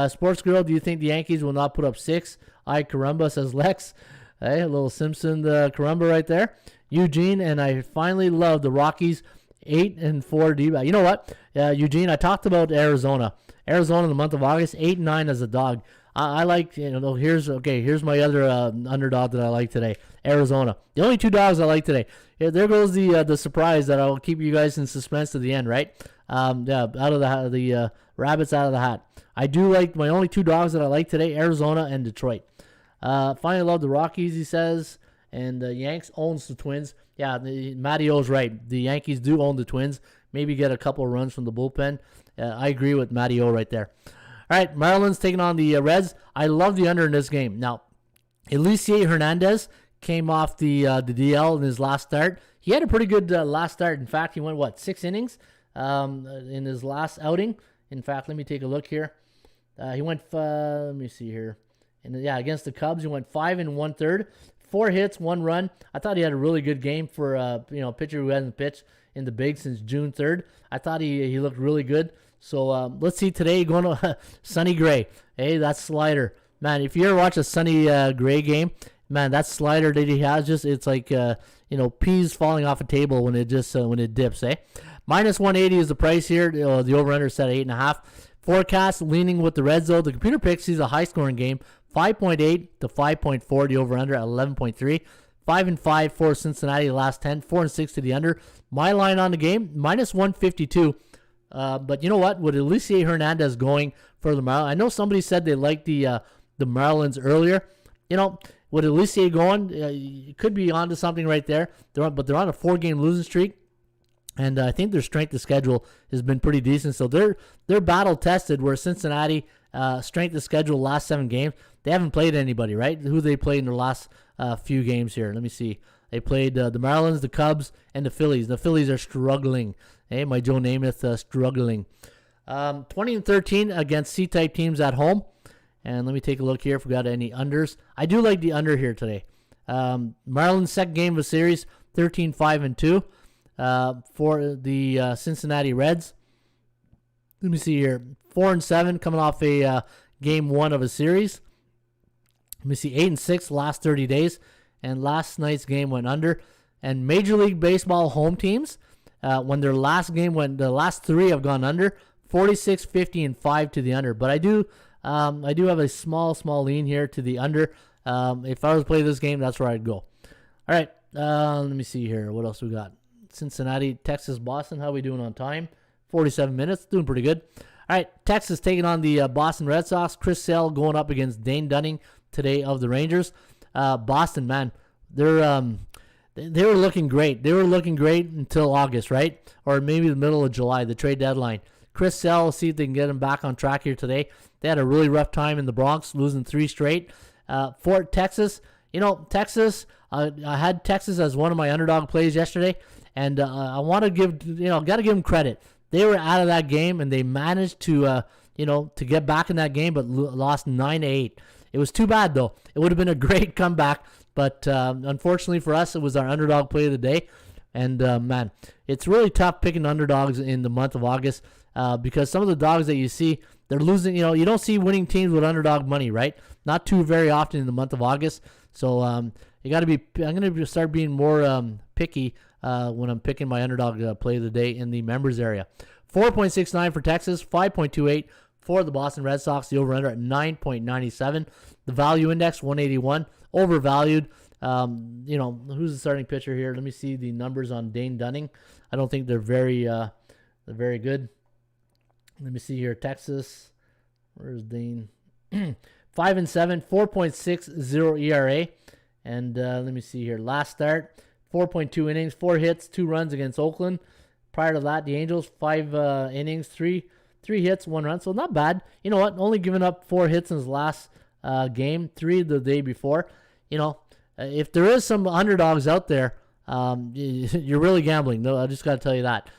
Sports Girl, do you think the Yankees will not put up 6? Caramba, says Lex. Hey, a little Simpson Caramba right there. Eugene, and I finally love the Rockies 8-4 D-back. You know what, Eugene? I talked about Arizona. Arizona in the month of August, 8-9 as a dog. I like, here's my other underdog that I like today, Arizona. The only 2 dogs I like today. Yeah, there goes the surprise that I'll keep you guys in suspense to the end, right? Out of the rabbits out of the hat. I do like my only 2 dogs that I like today, Arizona and Detroit. Finally love the Rockies, he says. And the Yanks owns the Twins. Yeah, Matty O's right. The Yankees do own the Twins. Maybe get a couple of runs from the bullpen. I agree with Matty O right there. All right, Marlins taking on the Reds. I love the under in this game. Now, Elieser Hernandez came off the DL in his last start. He had a pretty good last start. In fact, he went, 6 innings in his last outing. In fact, let me take a look here. He went, let me see here. Against the Cubs, he went 5 1/3. 4 hits, 1 run. I thought he had a really good game for a pitcher who hasn't pitched in the big since June 3rd. I thought he looked really good. So let's see today going to Sonny Gray. Hey, that slider. Man, if you ever watch a Sonny Gray game, man, that slider that he has, it's like peas falling off a table when it dips, eh? Minus 180 is the price here. The over-under set at 8.5. Forecast leaning with the Reds, though. The computer picks sees a high-scoring game. 5.8 to 5.4, the over-under at 11.3. 5-5 for Cincinnati the last 10. 4-6 to the under. My line on the game, minus 152. But you know what? With Elieser Hernandez going for the Marlins, I know somebody said they liked the Marlins earlier. With Elieser going, you could be onto something right there. But they're on a 4-game losing streak. And I think their strength of schedule has been pretty decent. So they're battle tested, where Cincinnati strength of schedule last 7 games. They haven't played anybody, right? Who they played in their last few games here. Let me see. They played the Marlins, the Cubs, and the Phillies. The Phillies are struggling. Hey, my Joe Namath struggling. 20-13 against C-type teams at home. And let me take a look here if we got any unders. I do like the under here today. Marlins' second game of the series, 13-5-2 for the Cincinnati Reds. Let me see here. 4-7 coming off a game 1 of a series. Let me see, 8-6 last 30 days. And last night's game went under. And Major League Baseball home teams, when their last game went, the last 3 have gone under. 46, 50, and 5 to the under. But I do have a small lean here to the under. If I was to play this game, that's where I'd go. All right, let me see here. What else we got? Cincinnati, Texas, Boston. How are we doing on time? 47 minutes. Doing pretty good. All right, Texas taking on the Boston Red Sox. Chris Sale going up against Dane Dunning today of the Rangers. Boston, man, they were looking great. They were looking great until August, right? Or maybe the middle of July, the trade deadline. Chris Sale, see if they can get him back on track here today. They had a really rough time in the Bronx, losing 3 straight. For Texas, Texas, I had Texas as one of my underdog plays yesterday, and I want to got to give them credit. They were out of that game, and they managed to get back in that game, but lost 9-8. It was too bad, though. It would have been a great comeback, but unfortunately for us, it was our underdog play of the day. And, man, it's really tough picking underdogs in the month of August because some of the dogs that you see, they're losing. You don't see winning teams with underdog money, right? Not too very often in the month of August. So you got to be. I'm going to start being more picky when I'm picking my underdog play of the day in the members area. 4.69 for Texas, 5.28 for the Boston Red Sox. The over/under at 9.97. The value index 181, overvalued. Who's the starting pitcher here? Let me see the numbers on Dane Dunning. I don't think they're very good. Let me see here. Texas, where's Dane? 5-7, 4.60 ERA, and let me see here. Last start, 4.2 innings, 4 hits, 2 runs against Oakland. Prior to that, the Angels 5 innings, 3 hits, 1 run. So not bad. You know what? Only giving up 4 hits in his last game, 3 the day before. If there is some underdogs out there, you're really gambling. No, I just got to tell you that.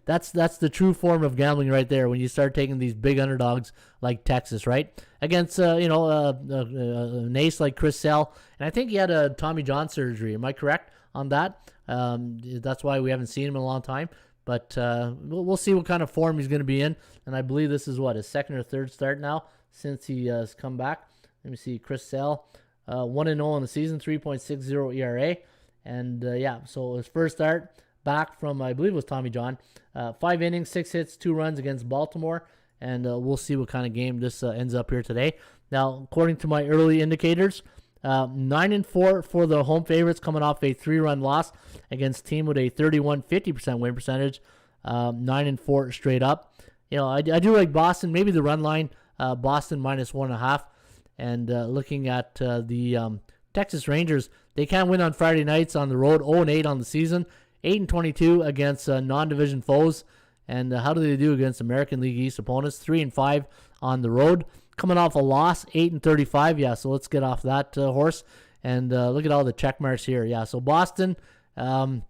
That's the true form of gambling right there when you start taking these big underdogs like Texas, right? Against, an ace like Chris Sale. And I think he had a Tommy John surgery. Am I correct on that? That's why we haven't seen him in a long time. But we'll see what kind of form he's going to be in. And I believe this is, his second or third start now since he has come back. Let me see. Chris Sale, 1-0 in the season, 3.60 ERA. And, so his first start back from, I believe it was Tommy John. 5 innings, 6 hits, 2 runs against Baltimore. And we'll see what kind of game this ends up here today. Now, according to my early indicators, 9-4 for the home favorites coming off a 3-run loss against a team with a 50% win percentage. 9-4 straight up. I do like Boston. Maybe the run line, Boston minus 1.5. And looking at the Texas Rangers, they can win on Friday nights on the road. 0-8 on the season. 8-22 against non-division foes. And how do they do against American League East opponents? 3-5 on the road. Coming off a loss, 8-35. Yeah, so let's get off that horse. And look at all the check marks here. Yeah, so Boston, I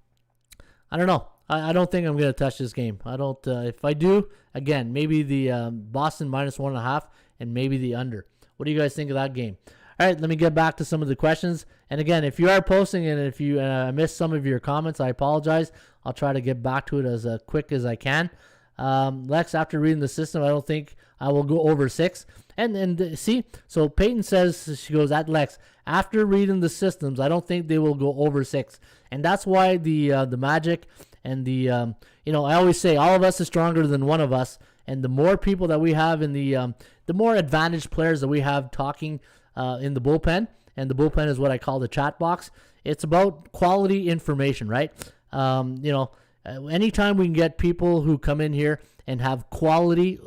don't know. I don't think I'm going to touch this game. I don't. If I do, again, maybe the Boston minus 1.5 and maybe the under. What do you guys think of that game? All right, let me get back to some of the questions. And again, if you are posting and if you missed some of your comments, I apologize. I'll try to get back to it as quick as I can. Lex, after reading the system, I don't think I will go over 6. And see, so Peyton says, she goes, at Lex, after reading the systems, I don't think they will go over 6. And that's why the magic and the, I always say all of us is stronger than one of us. And the more people that we have in the more advantaged players that we have talking in the bullpen, and the bullpen is what I call the chat box. It's about quality information, right? Anytime we can get people who come in here and have quality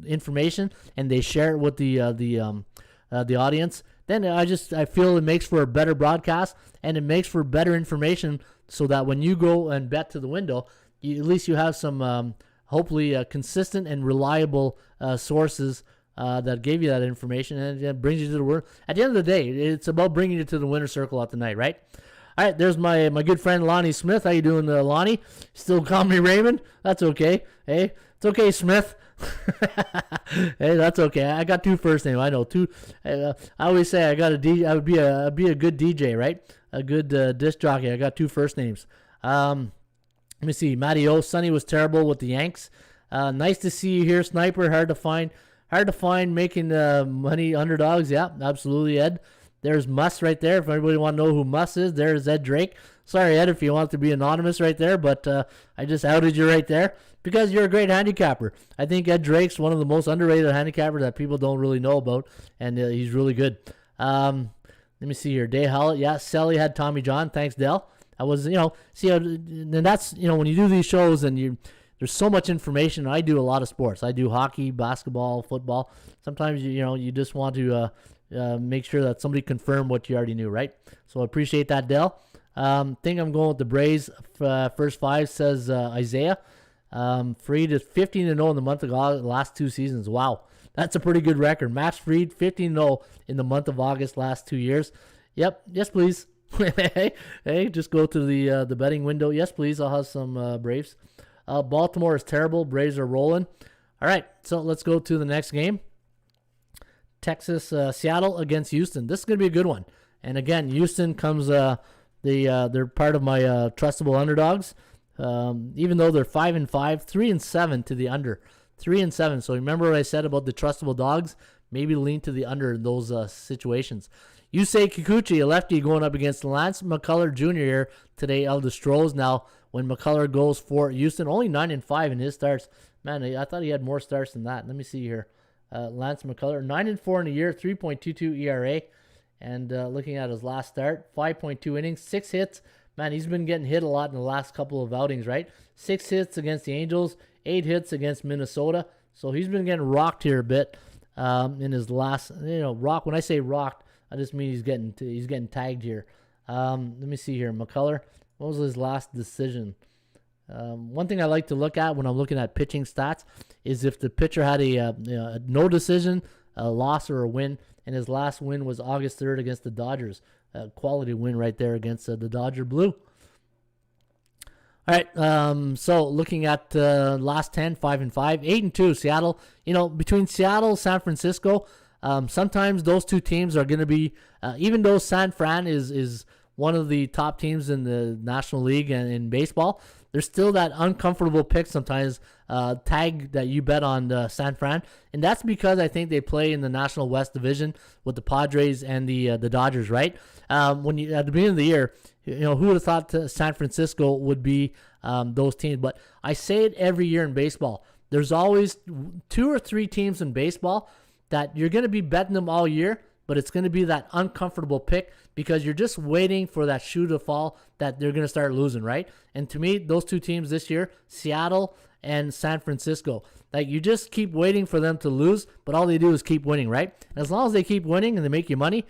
information and they share it with the audience, then I feel it makes for a better broadcast and it makes for better information, so that when you go and bet to the window, at least you have some hopefully consistent and reliable sources that gave you that information, and it brings you to the word. At the end of the day, it's about bringing you to the winner's circle at the night, right? All right, there's my good friend Lonnie Smith. How you doing, Lonnie? Still call me Raymond? That's okay. Hey, it's okay, Smith. Hey, that's okay. I got 2 first names. I know 2. I always say I got a DJ. I would be a good DJ, right? A good disc jockey. I got 2 first names. Let me see. Matty O. Sonny was terrible with the Yanks. Nice to see you here, Sniper. Hard to find making money underdogs. Yeah, absolutely, Ed. There's Muss right there. If anybody want to know who Muss is, there's Ed Drake. Sorry, Ed, if you want to be anonymous right there, but I just outed you right there because you're a great handicapper. I think Ed Drake's one of the most underrated handicappers that people don't really know about, and he's really good. Let me see here. Day Hallett. Yeah, Sally had Tommy John. Thanks, Dell. I was, and that's, when you do these shows and there's so much information. I do a lot of sports. I do hockey, basketball, football. Sometimes, you just want to make sure that somebody confirmed what you already knew, right? So I appreciate that, Dell. Think I'm going with the Braves. First 5, says Isaiah. Freed is 15-0 in the month of August, last 2 seasons. Wow, that's a pretty good record. Max Fried, 15-0 in the month of August, last 2 years. Yep, yes, please. hey, just go to the betting window. Yes, please. I'll have some Braves. Baltimore is terrible. Braves are rolling. All right, so let's go to the next game. Texas, Seattle against Houston. This is going to be a good one. And again, Houston comes, they're part of my trustable underdogs. Even though they're 5-5, 3-7 to the under. 3-7. So remember what I said about the trustable dogs? Maybe lean to the under in those situations. Yusei Kikuchi, a lefty, going up against Lance McCullers Jr. here today, El Stros. Now, when McCullers goes for Houston, only 9-5 in his starts. Man, I thought he had more starts than that. Let me see here. Lance McCullers, 9-4 in a year, 3.22 ERA. And looking at his last start, 5.2 innings, 6 hits. Man, he's been getting hit a lot in the last couple of outings, right? 6 hits against the Angels, 8 hits against Minnesota. So he's been getting rocked here a bit in his last, rock. When I say rocked, I just mean he's getting tagged here. Let me see here. McCullers, what was his last decision? One thing I like to look at when I'm looking at pitching stats is if the pitcher had a no decision, a loss or a win, and his last win was August 3rd against the Dodgers. A quality win right there against the Dodger Blue. All right, so looking at last 10, 5-5, 8-2, Seattle. Between Seattle, San Francisco, sometimes those two teams are going to be, even though San Fran is one of the top teams in the National League and in baseball, there's still that uncomfortable pick sometimes, tag that you bet on San Fran. And that's because I think they play in the National West Division with the Padres and the Dodgers, right? When you at the beginning of the year, who would have thought San Francisco would be those teams? But I say it every year in baseball. There's always 2 or 3 teams in baseball that you're going to be betting them all year, but it's going to be that uncomfortable pick because you're just waiting for that shoe to fall that they're going to start losing, right? And to me, those two teams this year, Seattle and San Francisco, like you just keep waiting for them to lose, but all they do is keep winning, right? And as long as they keep winning and they make you money,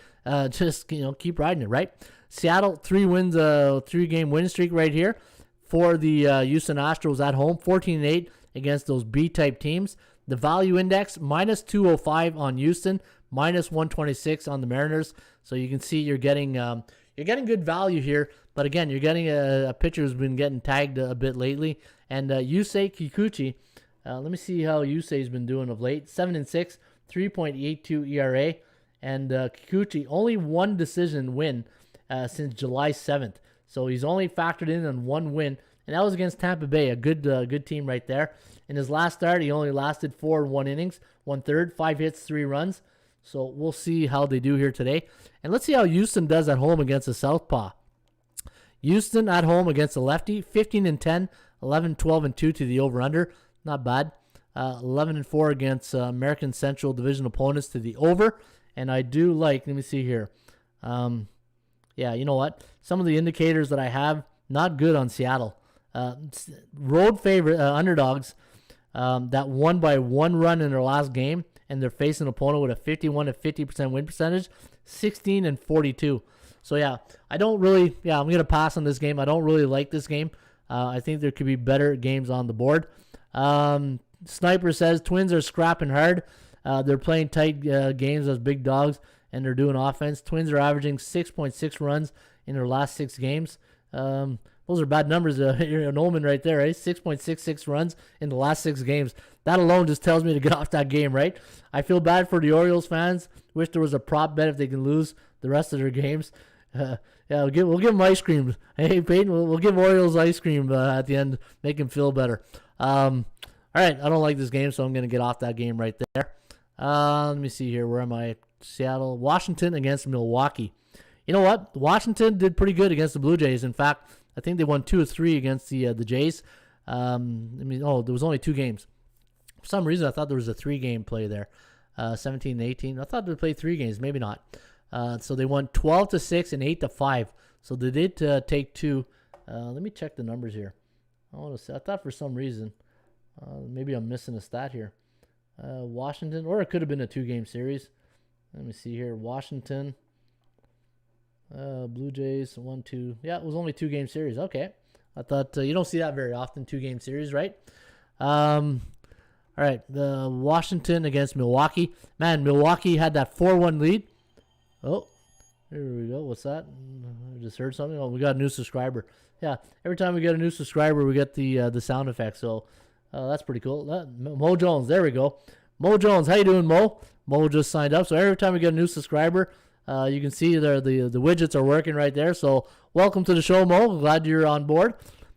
just keep riding it, right? Seattle, 3 wins, 3-game win streak right here for the Houston Astros at home, 14-8 against those B-type teams. The value index, minus 205 on Houston, minus 126 on the Mariners. So you can see you're getting good value here. But again, you're getting a pitcher who's been getting tagged a bit lately. And Yusei Kikuchi, let me see how Yusei's been doing of late. 7-6, 3.82 ERA. And Kikuchi, only one decision win since July 7th. So he's only factored in on one win. And that was against Tampa Bay, a good team right there. In his last start, he only lasted 4 1 innings, 1/3, 5 hits, 3 runs. So we'll see how they do here today. And let's see how Houston does at home against a southpaw. Houston at home against a lefty, 15-10, 11-12-2 to the over/under. Not bad. 11-4 against American Central Division opponents to the over. And I do like, let me see here. Yeah, you know what? Some of the indicators that I have, not good on Seattle. Road favorite underdogs that won by 1 run in their last game, and they're facing an opponent with a 51-50% win percentage, 16-42. So yeah, I'm gonna pass on this game. I don't really like this game. I think there could be better games on the board. Sniper says Twins are scrapping hard. They're playing tight games as big dogs, and they're doing offense. Twins are averaging 6.6 runs in their last 6 games. Those are bad numbers. You're an omen right there, right? 6.66 runs in the last 6 games. That alone just tells me to get off that game, right? I feel bad for the Orioles fans. Wish there was a prop bet if they can lose the rest of their games. Yeah, we'll give them ice cream. Hey, Peyton, we'll give Orioles ice cream at the end, make them feel better. All right, I don't like this game, so I'm going to get off that game right there. Let me see here. Where am I? Seattle. Washington against Milwaukee. You know what? Washington did pretty good against the Blue Jays. In fact, I think they won 2 or 3 against the Jays. There was only 2 games. For some reason, I thought there was a 3-game play there, 17-18. I thought they played 3 games, maybe not. So they won 12-6 and 8-5. So they did take 2. Let me check the numbers here. I thought for some reason, maybe I'm missing a stat here. Washington, or it could have been a 2-game series. Let me see here. Washington. Blue Jays, 1, 2. Yeah, it was only 2-game series. Okay. I thought you don't see that very often, 2-game series, right? All right, the Washington against Milwaukee. Man, Milwaukee had that 4-1 lead. Oh, here we go. What's that? I just heard something. Oh, we got a new subscriber. Yeah, every time we get a new subscriber, we get the sound effect. So that's pretty cool. Mo Jones, there we go. Mo Jones, how you doing, Mo? Mo just signed up. So every time we get a new subscriber, you can see the widgets are working right there. So welcome to the show, Mo. Glad you're on board.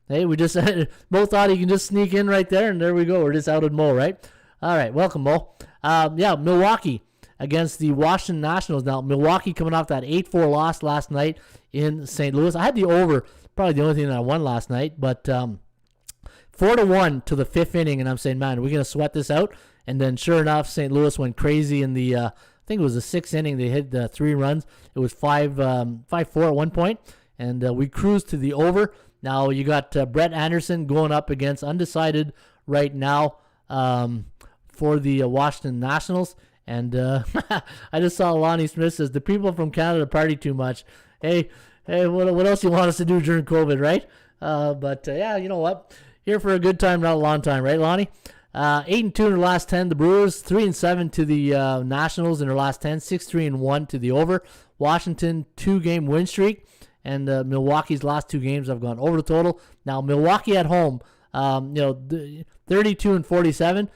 Hey, we just Mo thought he can just sneak in right there, and there we go. We're just outed Mo, right? All right, welcome, Mo. Yeah, Milwaukee against the Washington Nationals. Now, Milwaukee coming off that 8-4 loss last night in St. Louis. I had the over, probably the only thing that I won last night, but 4-1 to the 5th inning, and I'm saying, man, are we going to sweat this out? And then, sure enough, St. Louis went crazy in the, I think it was the 6th inning. They hit 3 runs. It was 5-4 at one point, and we cruised to the over. Now, you got Brett Anderson going up against undecided right now for the Washington Nationals. And I just saw Lonnie Smith says, the people from Canada party too much. Hey, what else you want us to do during COVID, right? But yeah, you know what? Here for a good time, not a long time, right, Lonnie? 8-2 in their last 10. The Brewers 3-7 to the Nationals in their last 10. 6-3-1 to the over. Washington 2-game win streak, and Milwaukee's last 2 games have gone over the total. Now Milwaukee at home, 32-47,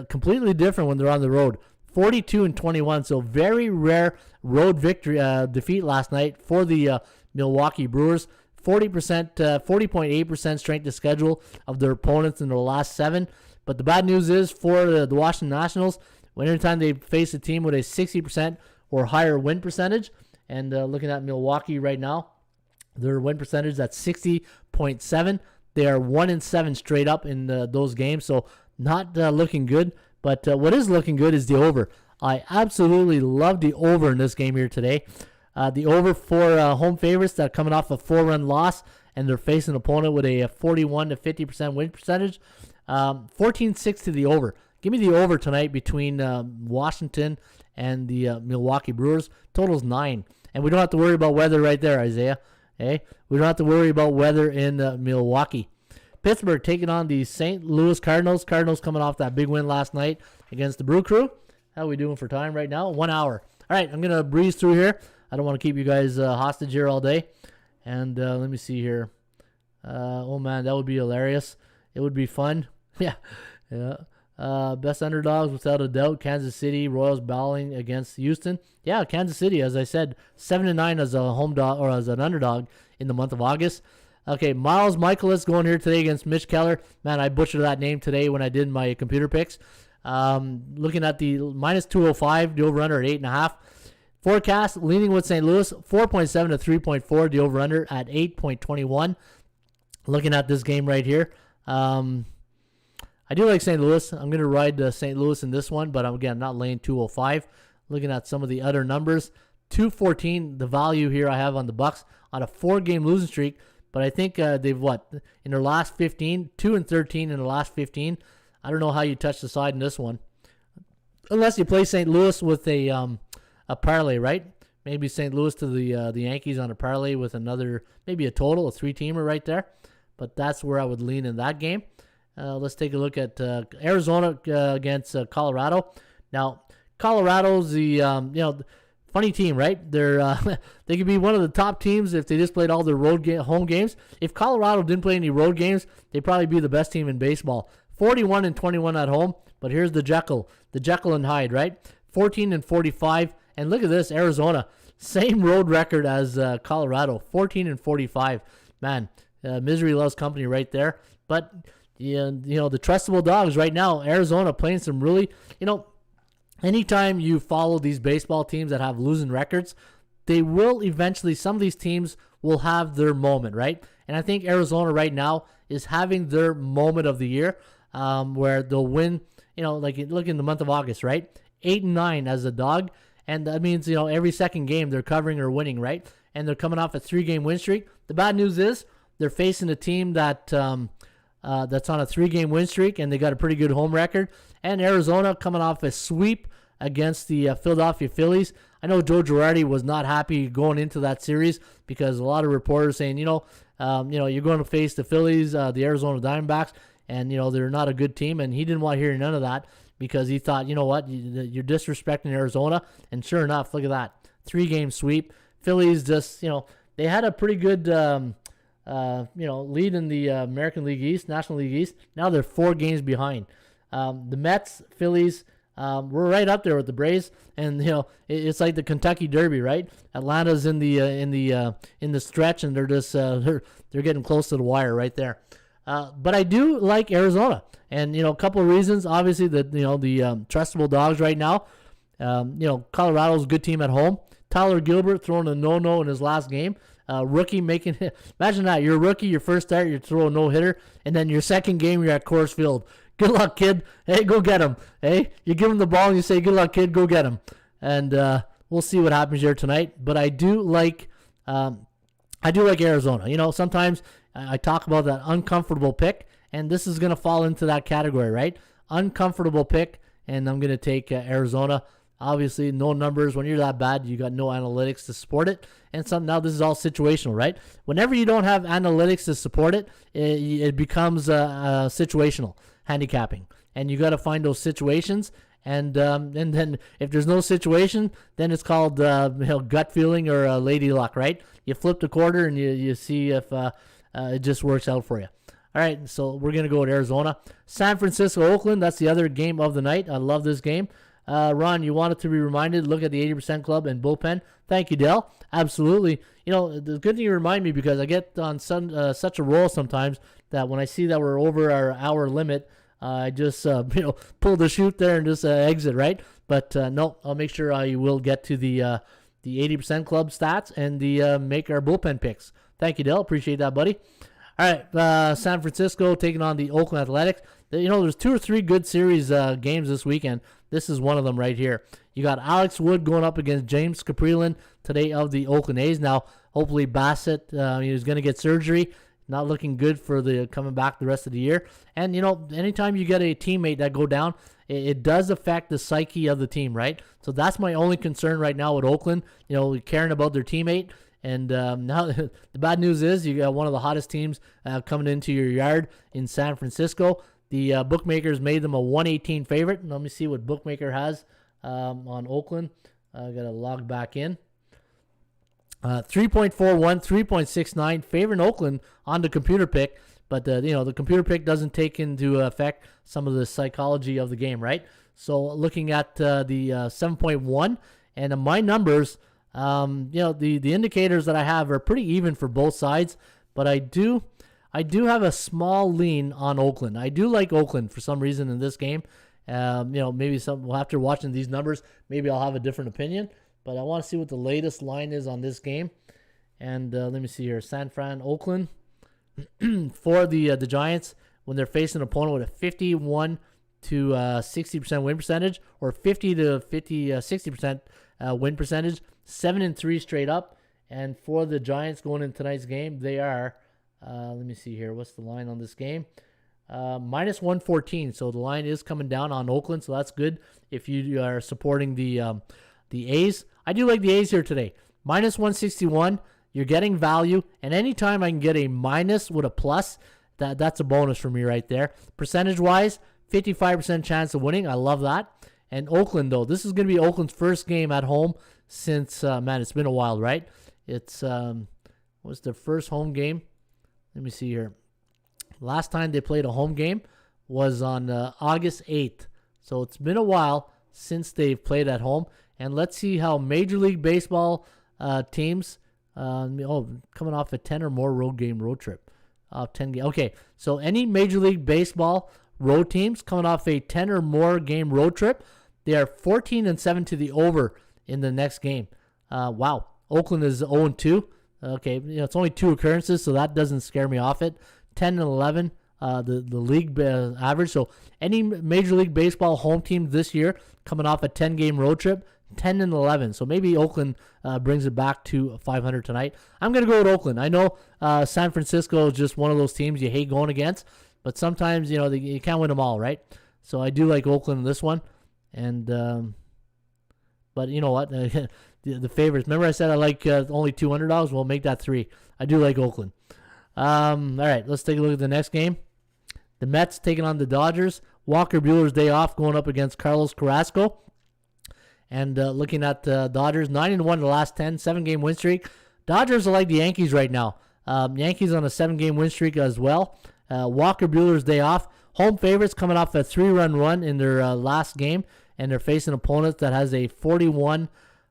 completely different when they're on the road. 42-21, so very rare road victory defeat last night for the Milwaukee Brewers. 40.8% strength of schedule of their opponents in their last 7. But the bad news is for the Washington Nationals, anytime they face a team with a 60% or higher win percentage, and looking at Milwaukee right now, their win percentage is at 60.7. They are 1-7 straight up in those games, so not looking good. But what is looking good is the over. I absolutely love the over in this game here today. The over for home favorites that are coming off a 4-run loss, and they're facing an opponent with a 41-50% win percentage. 14-6 to the over. Give me the over tonight between Washington and the Milwaukee Brewers. Total's 9. And we don't have to worry about weather right there, Isaiah. Hey, we don't have to worry about weather in Milwaukee. Pittsburgh taking on the St. Louis Cardinals. Cardinals coming off that big win last night against the Brew Crew. How are we doing for time right now? 1 hour. All right, I'm going to breeze through here. I don't want to keep you guys hostage here all day. And let me see here. Oh, man, that would be hilarious. It would be fun. Yeah. Best underdogs, without a doubt. Kansas City, Royals battling against Houston. Yeah, Kansas City, as I said, 7-9 as a home dog or as an underdog in the month of August. Okay, Miles Michaelis going here today against Mitch Keller. Man, I butchered that name today when I did my computer picks. Looking at the minus 205, the over-under at 8.5. Forecast, leaning with St. Louis, 4.7 to 3.4, the over-under at 8.21. Looking at this game right here. I do like St. Louis. I'm going to ride St. Louis in this one, but again, not laying 205. Looking at some of the other numbers, 214, the value here I have on the Bucks on a 4-game losing streak. But I think they've, in their last 15, 2-13 in the last 15. I don't know how you touch the side in this one. Unless you play St. Louis with a parlay, right? Maybe St. Louis to the Yankees on a parlay with another, maybe a total, a 3-teamer right there. But that's where I would lean in that game. Let's take a look at Arizona against Colorado. Now, Colorado's the funny team, right? They're they could be one of the top teams if they just played all their home games. If Colorado didn't play any road games, they'd probably be the best team in baseball. 41-21 at home, but here's the Jekyll and Hyde, right? 14-45, and look at this, Arizona, same road record as Colorado, 14-45. Man, misery loves company right there. But the trustable dogs right now, Arizona playing some really, anytime you follow these baseball teams that have losing records, they will eventually, some of these teams will have their moment, right? And I think Arizona right now is having their moment of the year where they'll win, like look in the month of August, right? 8-9 as a dog. And that means, every second game they're covering or winning, right? And they're coming off a 3-game win streak. The bad news is they're facing a team that that's on a 3-game win streak, and they got a pretty good home record. And Arizona coming off a sweep against the Philadelphia Phillies. I know Joe Girardi was not happy going into that series because a lot of reporters saying, you're going to face the Phillies, the Arizona Diamondbacks, and they're not a good team. And he didn't want to hear none of that because he thought, you're disrespecting Arizona. And sure enough, look at that, 3-game sweep. Phillies just, they had a pretty good lead in the American League East, National League East. Now they're 4 games behind. The Mets, Phillies, we're right up there with the Braves, and it's like the Kentucky Derby, right? Atlanta's in the stretch, and they're just they're getting close to the wire right there. But I do like Arizona, and a couple of reasons. Obviously, the trustable dogs right now. Colorado's a good team at home. Tyler Gilbert throwing a no-no in his last game. Rookie making imagine that you're a rookie, your first start, you throw a no-hitter, and then your second game you're at Coors Field. Good luck, kid. Hey, go get him. Hey, you give him the ball and you say, good luck, kid, go get him. And we'll see what happens here tonight. But I do like Arizona. Sometimes I talk about that uncomfortable pick, and this is going to fall into that category, right? Uncomfortable pick, and I'm going to take Arizona. Obviously, no numbers. When you're that bad, you got no analytics to support it. And now this is all situational, right? Whenever you don't have analytics to support it, it becomes situational handicapping. and you got to find those situations. And then if there's no situation, then it's called gut feeling or lady luck, right? You flip the quarter and you see if it just works out for you. All right, so we're going to go with Arizona. San Francisco, Oakland, that's the other game of the night. I love this game. Ron, you wanted to be reminded, look at the 80% club and bullpen. Thank you, Dell. Absolutely. The good thing you remind me, because I get on such a roll sometimes that when I see that we're over our hour limit, I just pull the chute there and just exit, right? But no, I'll make sure I will get to the 80% club stats and the make our bullpen picks. Thank you, Dell. Appreciate that, buddy. All right, San Francisco taking on the Oakland Athletics. There's 2 or 3 good series games this weekend. This is one of them right here. You got Alex Wood going up against James Caprilin today of the Oakland A's. Now, hopefully Bassett, he's going to get surgery. Not looking good for the coming back the rest of the year. And, anytime you get a teammate that go down, it does affect the psyche of the team, right? So that's my only concern right now with Oakland, caring about their teammate. And now the bad news is you got one of the hottest teams coming into your yard in San Francisco. The bookmakers made them a 118 favorite. Let me see what bookmaker has on Oakland. I got to log back in. 3.41, 3.69 favoring Oakland on the computer pick. But, the computer pick doesn't take into effect some of the psychology of the game, right? So looking at the 7.1 and my numbers, the indicators that I have are pretty even for both sides. But I do have a small lean on Oakland. I do like Oakland for some reason in this game. Maybe after watching these numbers, maybe I'll have a different opinion. But I want to see what the latest line is on this game. And let me see here. San Fran, Oakland. For the Giants, when they're facing an opponent with a 51 to 60% win percentage, or 50 to 60% win percentage, 7-3 straight up. And for the Giants going in tonight's game, they are, let me see here. What's the line on this game? Minus 114. So the line is coming down on Oakland. So that's good if you are supporting the A's. I do like the A's here today. Minus 161. You're getting value. And anytime I can get a minus with a plus, that's a bonus for me right there. Percentage-wise, 55% chance of winning. I love that. And Oakland, though, this is going to be Oakland's first game at home since, it's been a while, right? It's, what's their first home game? Let me see here. Last time they played a home game was on August 8th. So it's been a while since they've played at home. And let's see how Major League Baseball teams, coming off a 10 or more road trip. 10 game. Okay, so any Major League Baseball road teams coming off a 10 or more game road trip, they are 14-7 to the over in the next game. Wow. Oakland is 0-2. Okay, it's only 2 occurrences, so that doesn't scare me off it. 10-11, the league average. So any Major League Baseball home team this year coming off a 10-game road trip, 10-11. So maybe Oakland brings it back to 500 tonight. I'm going to go with Oakland. I know San Francisco is just one of those teams you hate going against, but sometimes, you can't win them all, right? So I do like Oakland in this one. And, but you know what? The favorites. Remember I said I like only $200? Well, make that 3. I do like Oakland. All right, let's take a look at the next game. The Mets taking on the Dodgers. Walker Buehler's day off going up against Carlos Carrasco. And looking at the Dodgers, 9-1 the last 10, 7-game win streak. Dodgers are like the Yankees right now. Yankees on a 7-game win streak as well. Walker Buehler's day off. Home favorites coming off a 3-run run in their last game. And they're facing opponents that has a 41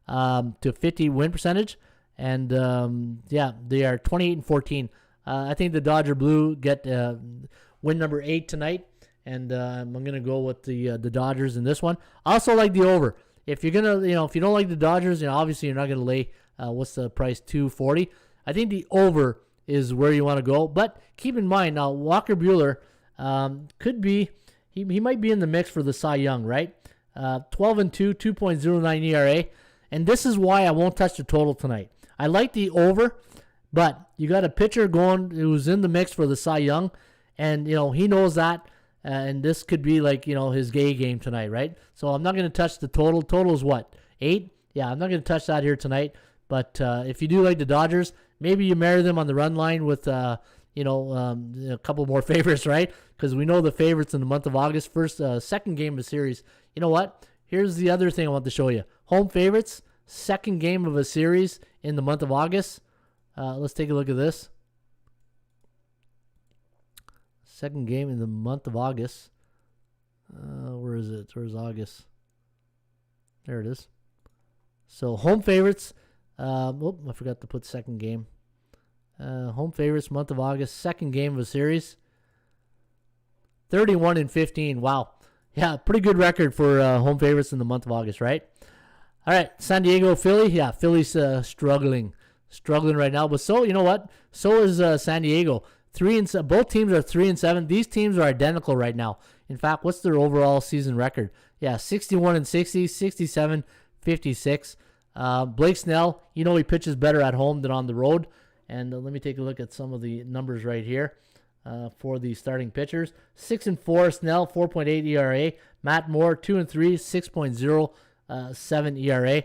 to 50 win percentage. And, they are 28-14. I think the Dodger Blue get win number 8 tonight. And I'm going to go with the Dodgers in this one. I also like the over. If you're going to, if you don't like the Dodgers, obviously you're not going to lay, what's the price, $240. I think the over is where you want to go. But keep in mind, now Walker Buehler could be, he might be in the mix for the Cy Young, right? 12-2, 2.09 ERA. And this is why I won't touch the total tonight. I like the over, but you got a pitcher going who's in the mix for the Cy Young. And, he knows that. And this could be like, his gay game tonight, right? So I'm not going to touch the total. Total is what? 8? Yeah, I'm not going to touch that here tonight. But if you do like the Dodgers, maybe you marry them on the run line with, a couple more favorites, right? Because we know the favorites in the month of August. Second game of a series. You know what? Here's the other thing I want to show you. Home favorites, second game of a series in the month of August. Let's take a look at this. Second game in the month of August. Where is it? Where's August? There it is. So home favorites. I forgot to put second game. Home favorites, month of August, second game of a series. 31-15. Wow. Yeah, pretty good record for home favorites in the month of August, right? All right, San Diego, Philly. Yeah, Philly's struggling right now. But so, you know what? So is San Diego. Both teams are 3-7. These teams are identical right now. In fact, what's their overall season record? Yeah, 61-60, 67-56. Blake Snell, he pitches better at home than on the road. And let me take a look at some of the numbers right here for the starting pitchers. 6-4, Snell, 4.8 ERA. Matt Moore, 2-3, 6.07 ERA.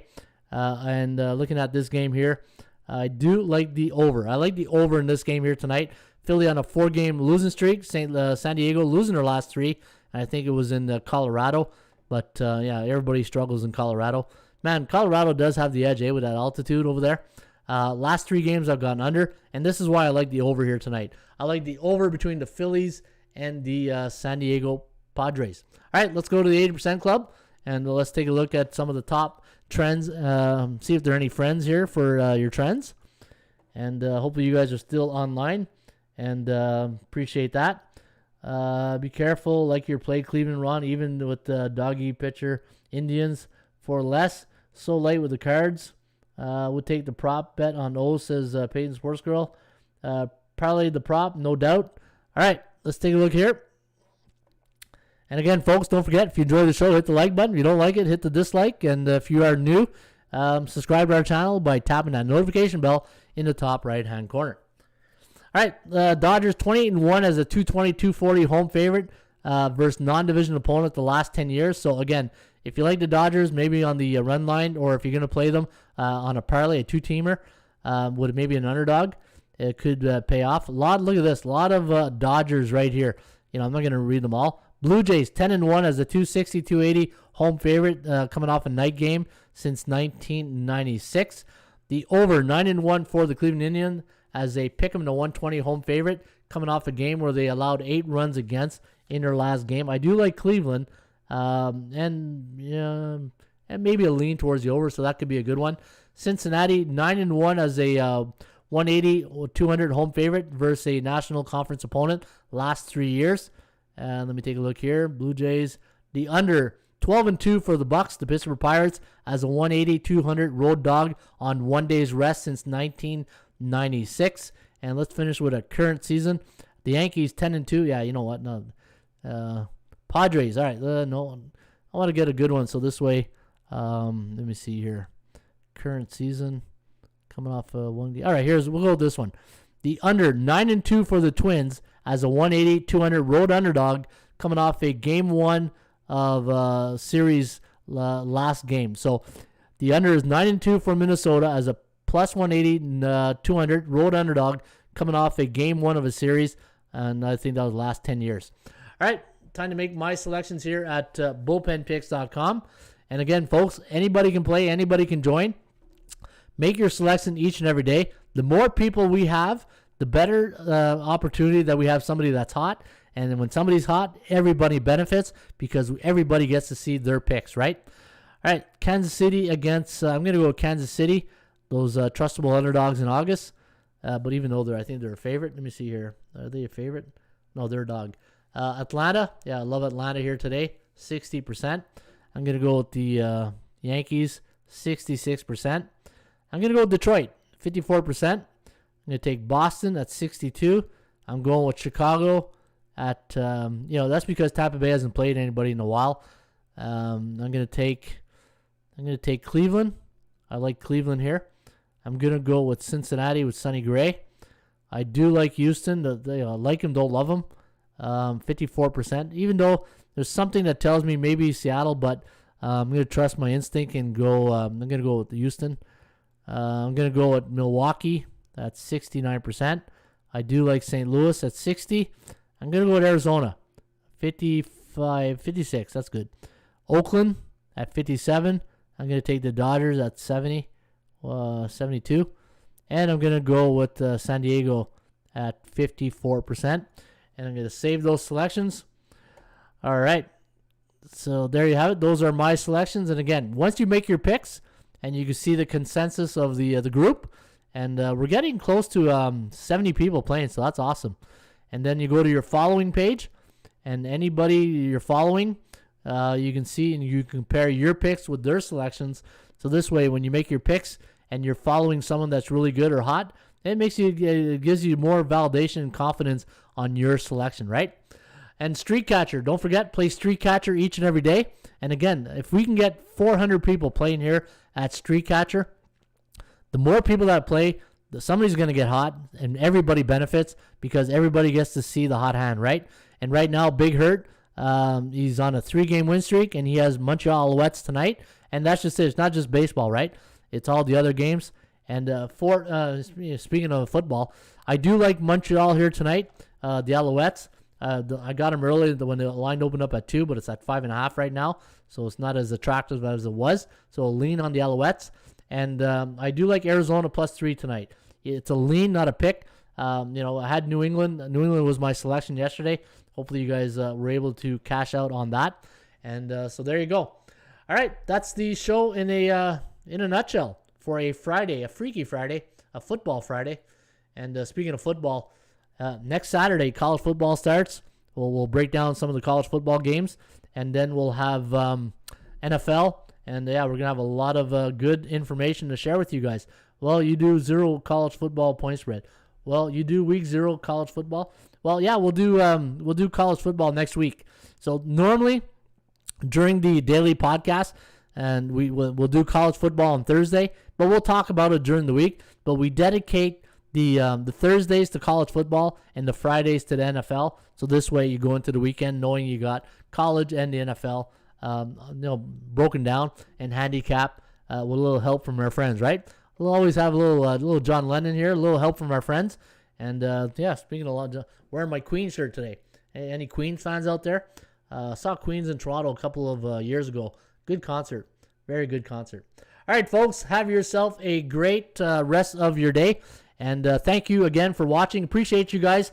And looking at this game here, I do like the over. I like the over in this game here tonight. Philly on a 4-game losing streak. San Diego losing their last 3. And I think it was in Colorado. But, everybody struggles in Colorado. Man, Colorado does have the edge, with that altitude over there. Last 3 games I've gone under, and this is why I like the over here tonight. I like the over between the Phillies and the San Diego Padres. All right, let's go to the 80% Club, and let's take a look at some of the top trends, see if there are any friends here for your trends. And hopefully you guys are still online, and appreciate that. Be careful, like your play, Cleveland, Ron, even with the doggy pitcher, Indians for less. So light with the Cards. Would take the prop bet on O, says Peyton Sports Girl. Probably the prop, no doubt. All right, let's take a look here. And again, folks, don't forget, if you enjoy the show, hit the like button. If you don't like it, hit the dislike. And if you are new, subscribe to our channel by tapping that notification bell in the top right-hand corner. All right, Dodgers 28-1 as a 220-240 home favorite versus non-division opponent the last 10 years. So, again, if you like the Dodgers, maybe on the run line, or if you're going to play them on a parlay, a 2-teamer, with maybe an underdog, it could pay off. Look at this. A lot of Dodgers right here. I'm not going to read them all. Blue Jays 10-1 as a 260-280 home favorite, coming off a night game since 1996. The over 9-1 for the Cleveland Indians as they pick them to 120 home favorite, coming off a game where they allowed 8 runs against in their last game. I do like Cleveland. And maybe a lean towards the over, so that could be a good one. Cincinnati 9-1 as a 180-200 home favorite versus a National Conference opponent last 3 years. And let me take a look here. Blue Jays, the under 12-2 for the Bucks, the Pittsburgh Pirates as a 180-200 road dog on 1 day's rest since 1996. And let's finish with a current season. The Yankees 10-2. Yeah, you know what? No. Padres, all right. No, I want to get a good one. So this way, let me see here. Current season, coming off one game. All right, we'll go with this one. The under 9-2 for the Twins as a 180-200 road underdog, coming off a game 1 of series last game. So the under is 9-2 for Minnesota as a plus 180-200 road underdog, coming off a game 1 of a series, and I think that was the last 10 years. All right. Time to make my selections here at bullpenpicks.com. And again, folks, anybody can play, anybody can join. Make your selection each and every day. The more people we have, the better opportunity that we have somebody that's hot. And then when somebody's hot, everybody benefits because everybody gets to see their picks, right? All right, Kansas City against, I'm going to go with Kansas City, those trustable underdogs in August. But even though I think they're a favorite. Let me see here. Are they a favorite? No, they're a dog. Atlanta, yeah, I love Atlanta here today, 60%. I'm going to go with the Yankees, 66%. I'm going to go with Detroit, 54%. I'm going to take Boston at 62%. I'm going with Chicago at, that's because Tampa Bay hasn't played anybody in a while. I'm going to take Cleveland. I like Cleveland here. I'm going to go with Cincinnati with Sonny Gray. I do like Houston. They like him, don't love him. 54%, even though there's something that tells me maybe Seattle, but I'm going to trust my instinct and go. I'm going to go with Houston. I'm going to go with Milwaukee. That's 69%. I do like St. Louis at 60. I'm going to go with Arizona. 55, 56. That's good. Oakland at 57. I'm going to take the Dodgers at 70, 72. And I'm going to go with San Diego at 54%. And I'm going to save those selections. All right. So there you have it. Those are my selections. And again, once you make your picks, and you can see the consensus of the group, and we're getting close to 70 people playing, so that's awesome. And then you go to your following page, and anybody you're following, you can see and you compare your picks with their selections. So this way, when you make your picks and you're following someone that's really good or hot, it gives you more validation and confidence on your selection, right? And Street Catcher, don't forget, play Street Catcher each and every day. And again, if we can get 400 people playing here at Street Catcher, the more people that play, somebody's going to get hot, and everybody benefits because everybody gets to see the hot hand, right? And right now, Big Hurt, he's on a 3-game win streak, and he has Montreal Alouettes tonight. And that's just it. It's not just baseball, right? It's all the other games. And speaking of football, I do like Montreal here tonight, the Alouettes. I got them early when the line opened up at 2, but it's at 5.5 right now, so it's not as attractive as it was. So I'll lean on the Alouettes. And I do like Arizona +3 tonight. It's a lean, not a pick. I had New England. New England was my selection yesterday. Hopefully you guys were able to cash out on that. And so there you go. All right, that's the show in a nutshell for a Friday, a Freaky Friday, a football Friday. And speaking of football, next Saturday, college football starts. We'll break down some of the college football games, and then we'll have NFL. And yeah, we're going to have a lot of good information to share with you guys. Well, you do 0 college football point spread. Well, you do week 0 college football. Well, yeah, we'll do college football next week. So normally during the daily podcast, and we'll do college football on Thursday, but we'll talk about it during the week. But we dedicate the Thursdays to college football and the Fridays to the NFL. So this way you go into the weekend knowing you got college and the NFL broken down and handicap with a little help from our friends, right? We'll always have a little John Lennon here, a little help from our friends. And speaking of wearing my Queen shirt today. Any Queen fans out there? Saw Queens in Toronto a couple of years ago. Good concert. Very good concert. All right, folks, have yourself a great rest of your day. And thank you again for watching. Appreciate you guys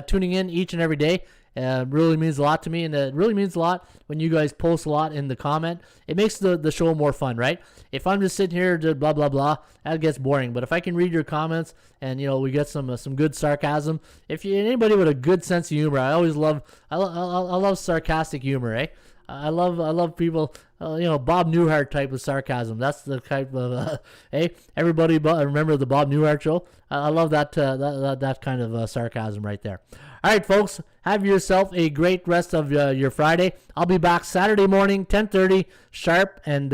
tuning in each and every day. Really means a lot to me, and it really means a lot when you guys post a lot in the comment. It makes the show more fun, right? If I'm just sitting here to blah blah blah, that gets boring. But if I can read your comments and we get some good sarcasm, anybody with a good sense of humor, I love sarcastic humor, eh? I love people, Bob Newhart type of sarcasm. That's the type of, hey, everybody remember the Bob Newhart show? I love that kind of sarcasm right there. All right, folks, have yourself a great rest of your Friday. I'll be back Saturday morning, 10:30 sharp, and